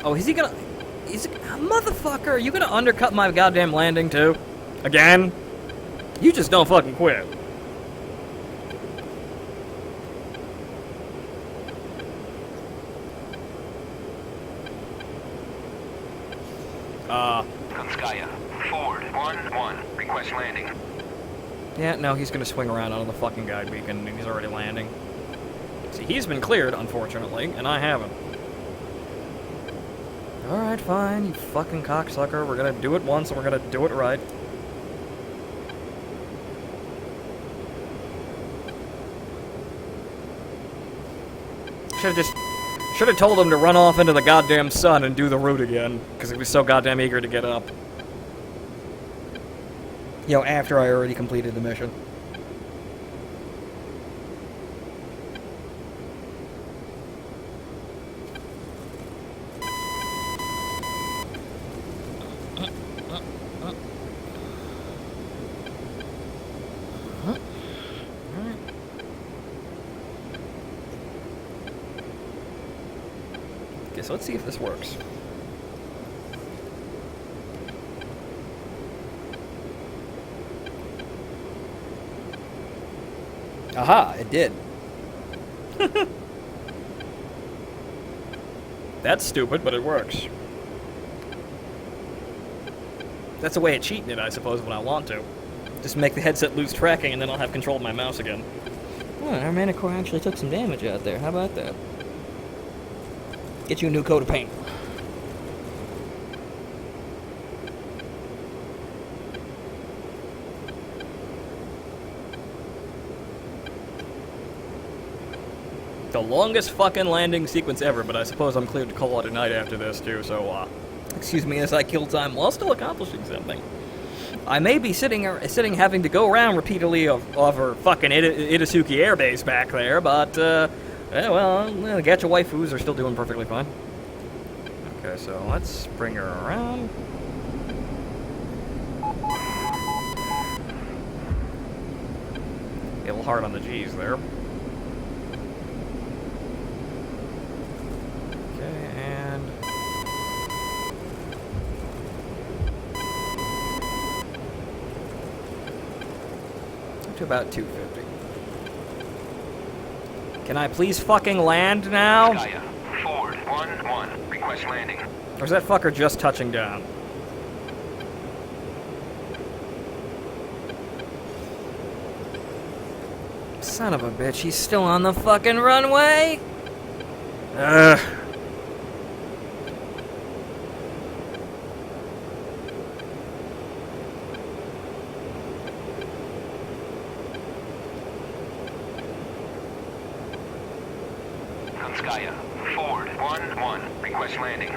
Oh, is he gonna... motherfucker, are you gonna undercut my goddamn landing, too? Again? You just don't fucking quit. Konskaya, Ford 1-1, request landing. Yeah, no, he's gonna swing around on the fucking guide beacon, and he's already landing. See, he's been cleared, unfortunately, and I haven't. Alright, fine, you fucking cocksucker. We're gonna do it once, and we're gonna do it right. Should've told him to run off into the goddamn sun and do the route again, because he was so goddamn eager to get up. You know, after I already completed the mission. Okay, so let's see if this works. Aha, it did. That's stupid, but it works. That's a way of cheating it, I suppose, when I want to. Just make the headset lose tracking, and then I'll have control of my mouse again. Oh, our Manticore actually took some damage out there. How about that? Get you a new coat of paint. The longest fucking landing sequence ever, but I suppose I'm cleared to call it a night after this, too, so, excuse me as I kill time while still accomplishing something. I may be sitting having to go around repeatedly over fucking Itasuki Air Base back there, but, yeah, well, the gacha waifus are still doing perfectly fine. Okay, so let's bring her around. A little hard on the G's there. Okay, and... to about 250. Can I please fucking land now? Konskaya, Ford 1-1, request landing. Or is that fucker just touching down? Son of a bitch, he's still on the fucking runway? Ugh. Konskaya, Ford 1-1. Request landing.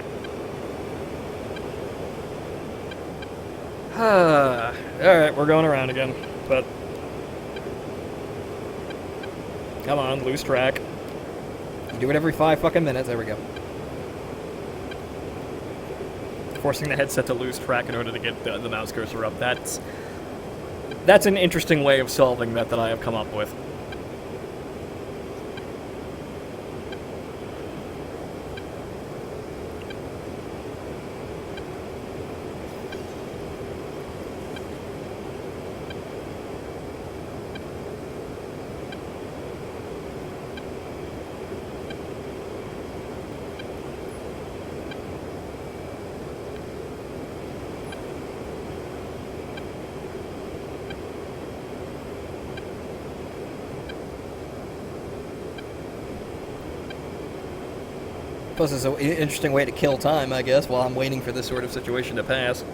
Alright, we're going around again, but... Come on, lose track. You do it every 5 fucking minutes, there we go. Forcing the headset to lose track in order to get the mouse cursor up, that's an interesting way of solving that I have come up with. Plus, it's an interesting way to kill time, I guess, while I'm waiting for this sort of situation to pass.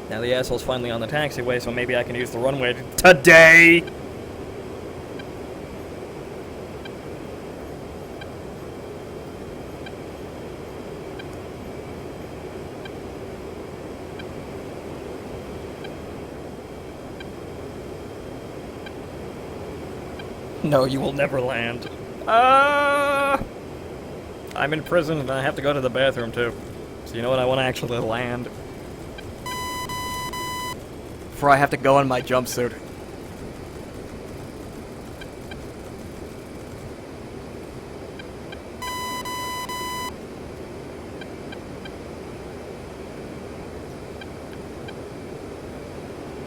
Now the asshole's finally on the taxiway, so maybe I can use the runway today! No, you will never land. I'm in prison and I have to go to the bathroom too. So you know what, I want to actually land. Before I have to go in my jumpsuit.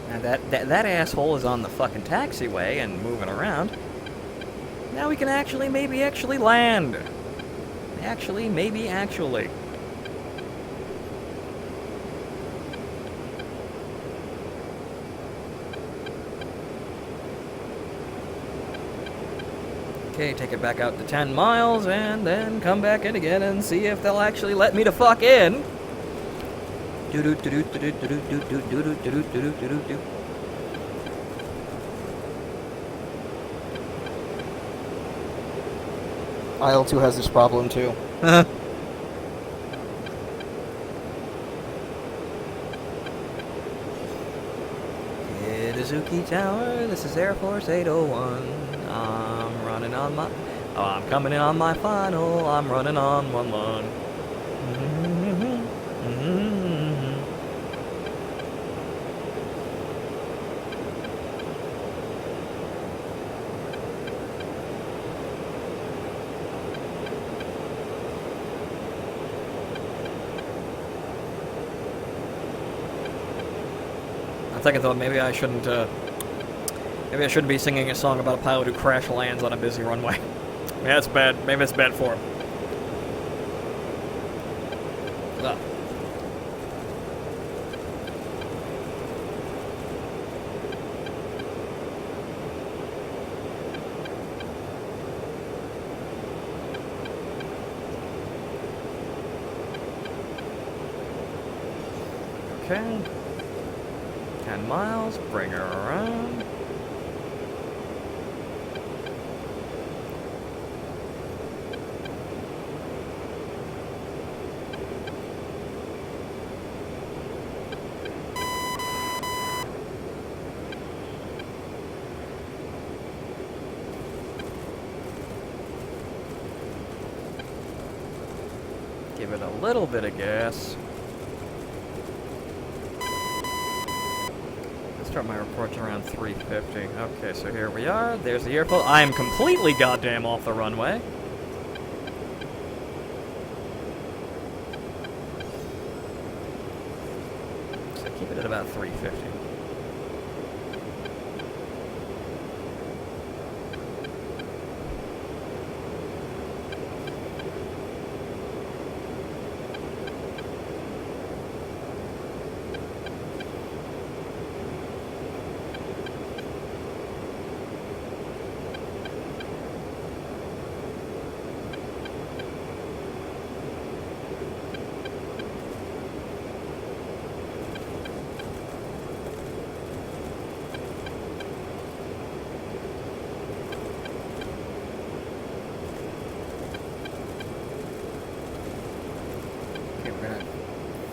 Now that asshole is on the fucking taxiway and moving around. Now we can actually, maybe actually land. Actually, maybe actually. Okay, take it back out to 10 miles and then come back in again and see if they'll actually let me the fuck in. IL-2 has this problem too. Itazuki Tower, this is Air Force 801. I'm running on my... Oh, I'm coming in on my final. I'm running on one line. On second thought, maybe I shouldn't be singing a song about a pilot who crash lands on a busy runway. Maybe that's bad. Maybe it's bad for him. Ah. Okay. 10 miles, bring her around. Give it a little bit of gas. Start my reports around 350. Okay, so here we are. There's the airport. I am completely goddamn off the runway. So keep it at about 350.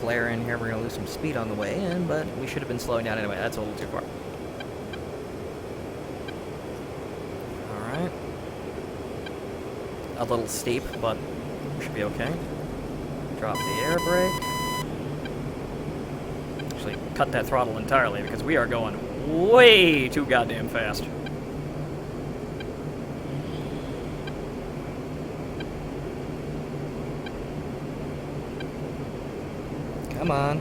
flare in here. We're going to lose some speed on the way in, but we should have been slowing down anyway. That's a little too far. Alright. A little steep, but we should be okay. Drop the air brake. Actually, cut that throttle entirely because we are going way too goddamn fast. Come on.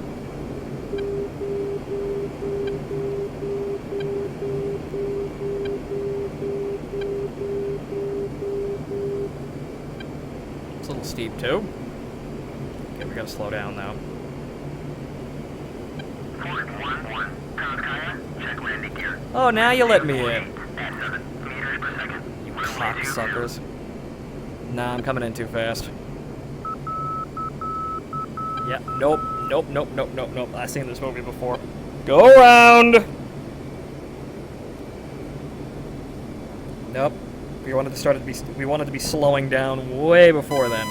It's a little steep too. Okay, we gotta slow down now. Fort 1-1. Kaya, check landing gear. Oh, now you let me in. At 7 meters per second. You cocksuckers. Nah, I'm coming in too fast. Yeah, nope. Nope, nope, nope, nope, nope. I've seen this movie before. Go around! Nope. We wanted to be slowing down way before then.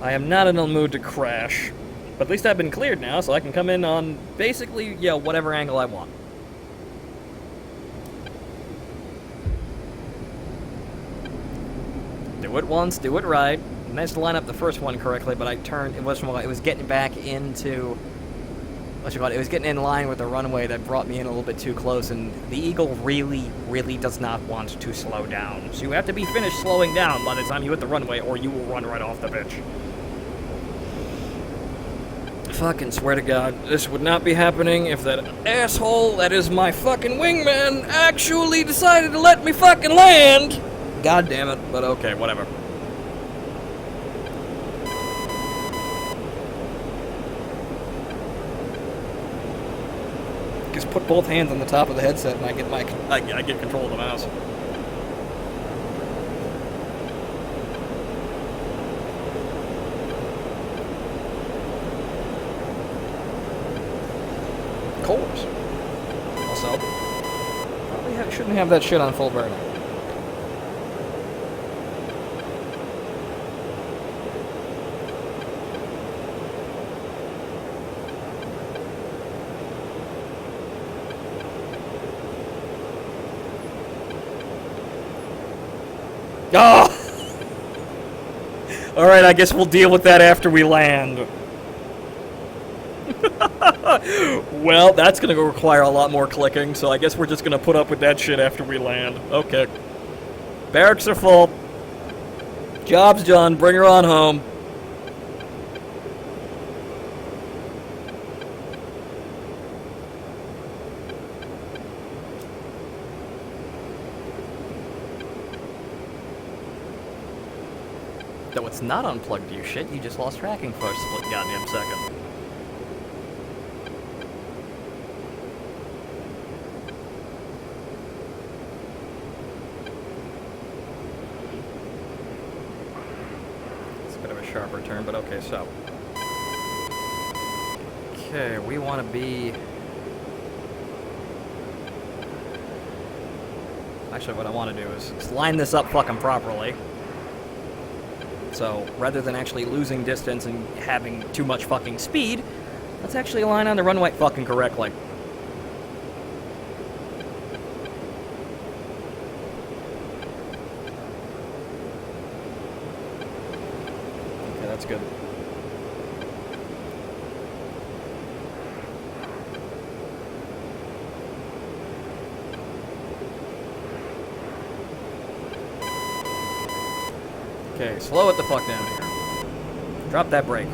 I am not in the mood to crash. But at least I've been cleared now, so I can come in on basically, yeah, whatever angle I want. Do it once, do it right. Managed to line up the first one correctly, but I turned. It was getting back into it was getting in line with the runway that brought me in a little bit too close, and the Eagle really, really does not want to slow down. So you have to be finished slowing down by the time you hit the runway, or you will run right off the bitch. Fucking swear to God, this would not be happening if that asshole that is my fucking wingman actually decided to let me fucking land. God damn it, but okay, whatever. Just put both hands on the top of the headset and I get control of the mouse. Of course. Also, probably shouldn't have that shit on full burn. Oh! Alright, I guess we'll deal with that after we land. Well, that's gonna require a lot more clicking, so I guess we're just gonna put up with that shit after we land. Okay. Barracks are full. Job's done. Bring her on home. Though it's not unplugged, you shit. You just lost tracking for a split goddamn second. It's a bit of a sharper turn, but okay, so. Okay, we want to be... Actually, what I want to do is line this up fucking properly. So, rather than actually losing distance and having too much fucking speed, let's actually line on the runway fucking correctly. Okay, that's good. Okay, slow it the fuck down here. Drop that brake.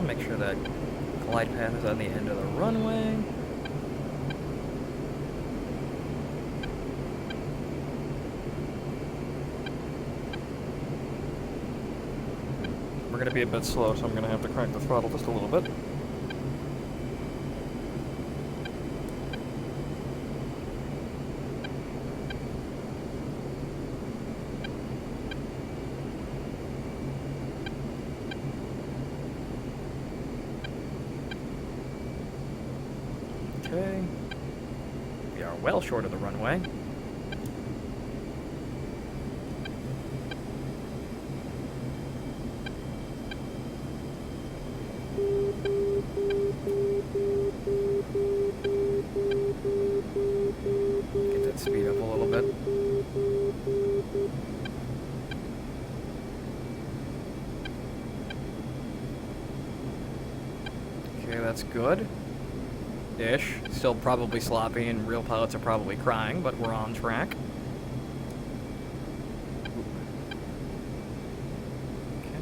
Make sure that glide path is on the end of the runway. We're going to be a bit slow, so I'm going to have to crank the throttle just a little bit. well short of the runway. Get that speed up a little bit. Okay, that's good. Ish. Still probably sloppy, and real pilots are probably crying, but we're on track. Okay.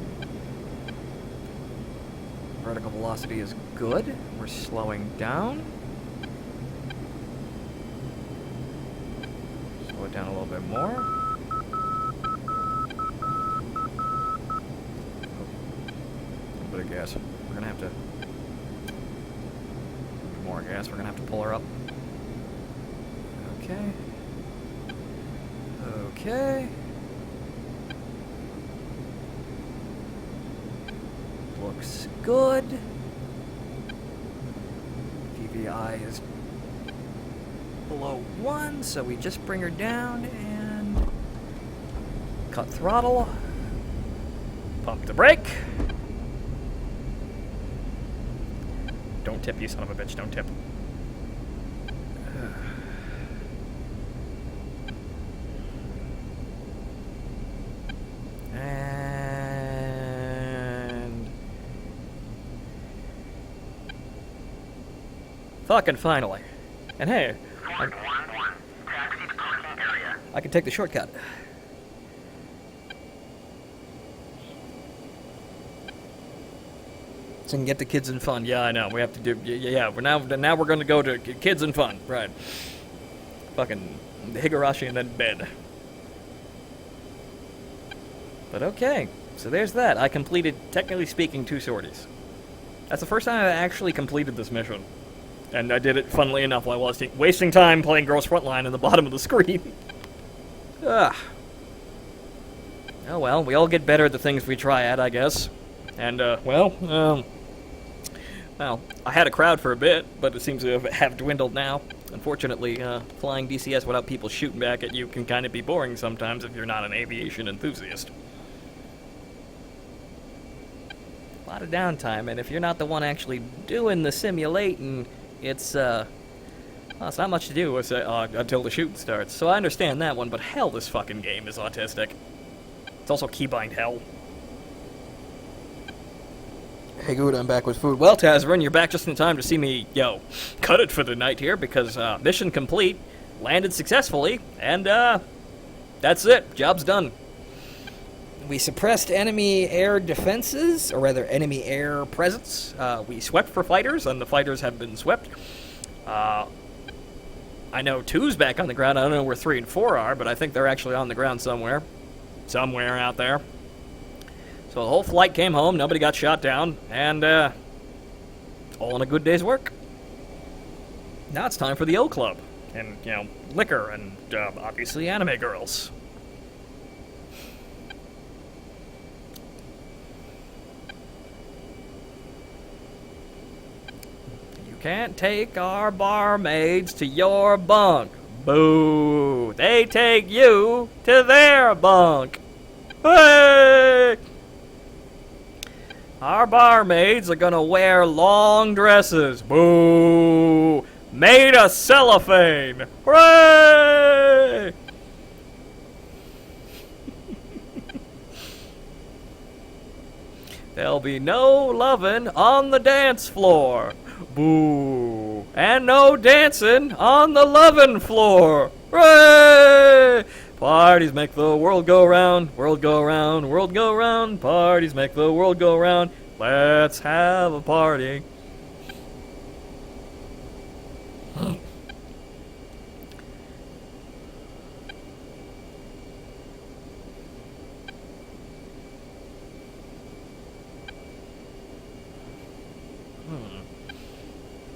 Vertical velocity is good. We're slowing down. Slow it down a little bit more. A little bit of gas. We're gonna have to... more gas. We're gonna have to pull her up. Okay. Okay. Looks good. PVI is below 1, so we just bring her down and cut throttle. Pump the brake. Don't tip, you son of a bitch, don't tip. And... fucking finally. And hey, Ford 1-1. Taxi to parking area. I can take the shortcut. So we can get to kids and fun. Yeah, I know. We have to do. Yeah. Now we're going to go to kids and fun. Right. Fucking Higurashi and then bed. But okay. So there's that. I completed, technically speaking, 2 sorties. That's the first time I actually completed this mission. And I did it, funnily enough, while I was wasting time playing Girls Frontline in the bottom of the screen. Ugh. Oh well, we all get better at the things we try at, I guess. And, well, I had a crowd for a bit, but it seems to have dwindled now. Unfortunately, flying DCS without people shooting back at you can kind of be boring sometimes if you're not an aviation enthusiast. A lot of downtime, and if you're not the one actually doing the simulating, it's not much to do until the shooting starts. So I understand that one, but hell, this fucking game is autistic. It's also keybind hell. Hey, good, I'm back with food. Well, Tazrin, you're back just in time to see me, cut it for the night here, because mission complete, landed successfully, and that's it. Job's done. We suppressed enemy air defenses, or rather, enemy air presence. We swept for fighters, and the fighters have been swept. I know 2's back on the ground. I don't know where 3 and 4 are, but I think they're actually on the ground somewhere. Somewhere out there. So the whole flight came home, nobody got shot down, and all in a good day's work. Now it's time for the O Club, and, liquor, and obviously anime girls. You can't take our barmaids to your bunk. Boo! They take you to their bunk. Hey! Our barmaids are gonna wear long dresses. Boo! Made of cellophane. Hooray! There'll be no lovin' on the dance floor. Boo! And no dancing on the lovin' floor. Hooray! Parties make the world go round, world go round, world go round. Parties make the world go round. Let's have a party.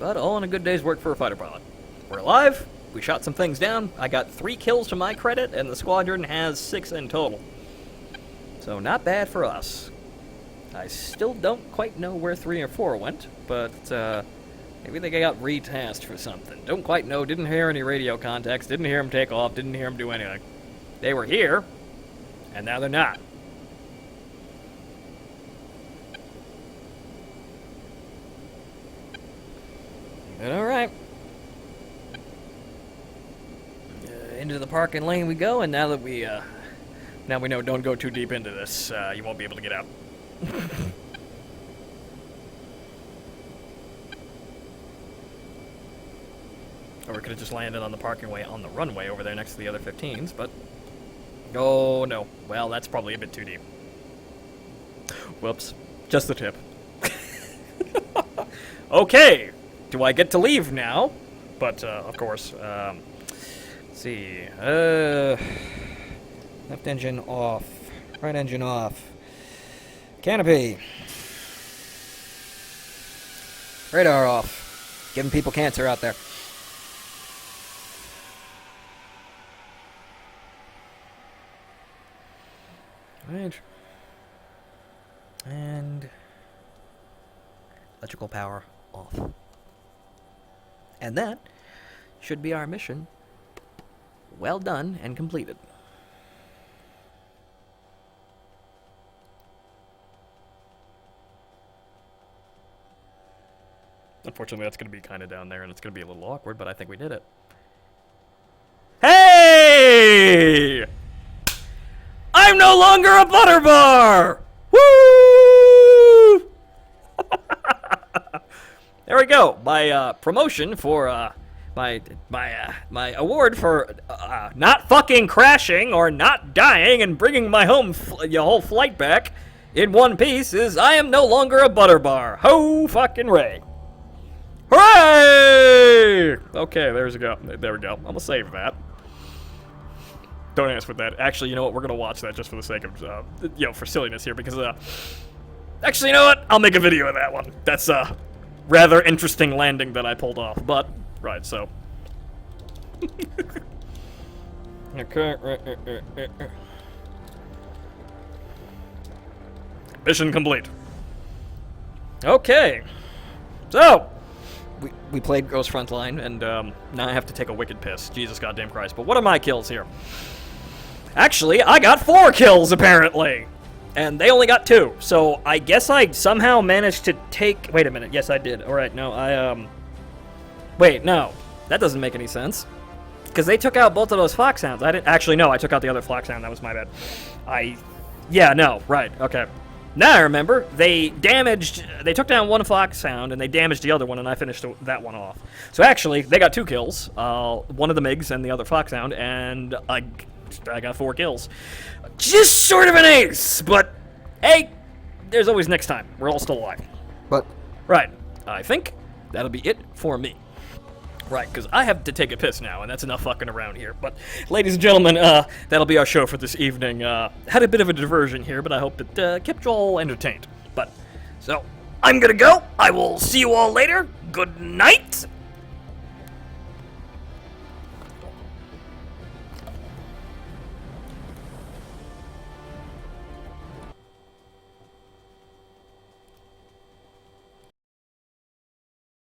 But all in a good day's work for a fighter pilot. We're alive. We shot some things down. I got 3 kills to my credit, and the squadron has 6 in total. So not bad for us. I still don't quite know where 3 or 4 went, but Maybe they got retasked for something. Don't quite know. Didn't hear any radio contacts. Didn't hear them take off. Didn't hear them do anything. They were here, and now they're not. But all right. Into the parking lane we go, and now that we know don't go too deep into this, you won't be able to get out. Or we could have just landed on the parking way on the runway over there next to the other 15s, but... Oh, no. Well, that's probably a bit too deep. Whoops. Just the tip. Okay! Do I get to leave now? But, of course, let's see. Left engine off. Right engine off. Canopy. Radar off. Giving people cancer out there. Right. And electrical power off. And that should be our mission. Well done and completed. Unfortunately, that's going to be kind of down there, and it's going to be a little awkward, but I think we did it. Hey! I'm no longer a butterbar! Woo! There we go. My promotion for my award for not fucking crashing or not dying and bringing my your whole flight back in one piece is I am no longer a butterbar. Ho fucking ray! Hooray! Okay, there we go. There we go. I'm gonna save that. Don't ask with that. Actually, you know what? We're gonna watch that just for the sake of, for silliness here, because, actually, you know what? I'll make a video of that one. That's a rather interesting landing that I pulled off, but, right, so. Okay, mission complete. Okay. So, we played Ghost Frontline, and, now I have to take a wicked piss. Jesus goddamn Christ. But what are my kills here? Actually, I got 4 kills, apparently! And they only got 2, so I guess I somehow managed to take... Wait a minute, yes I did. Alright, no, Wait, no. That doesn't make any sense. Because they took out both of those Foxhounds. I didn't... Actually, no, I took out the other Foxhound. That was my bad. Yeah, no, right, okay. Now I remember, they took down one Foxhound, and they damaged the other one, and I finished that one off. So actually, they got 2 kills, one of the MiGs and the other Foxhound, and I got 4 kills. Just sort of an ace, but hey, there's always next time. We're all still alive. But... Right, I think that'll be it for me. Right, because I have to take a piss now, and that's enough fucking around here. But, ladies and gentlemen, that'll be our show for this evening. Had a bit of a diversion here, but I hope it kept you all entertained. But, so, I'm gonna go. I will see you all later. Good night.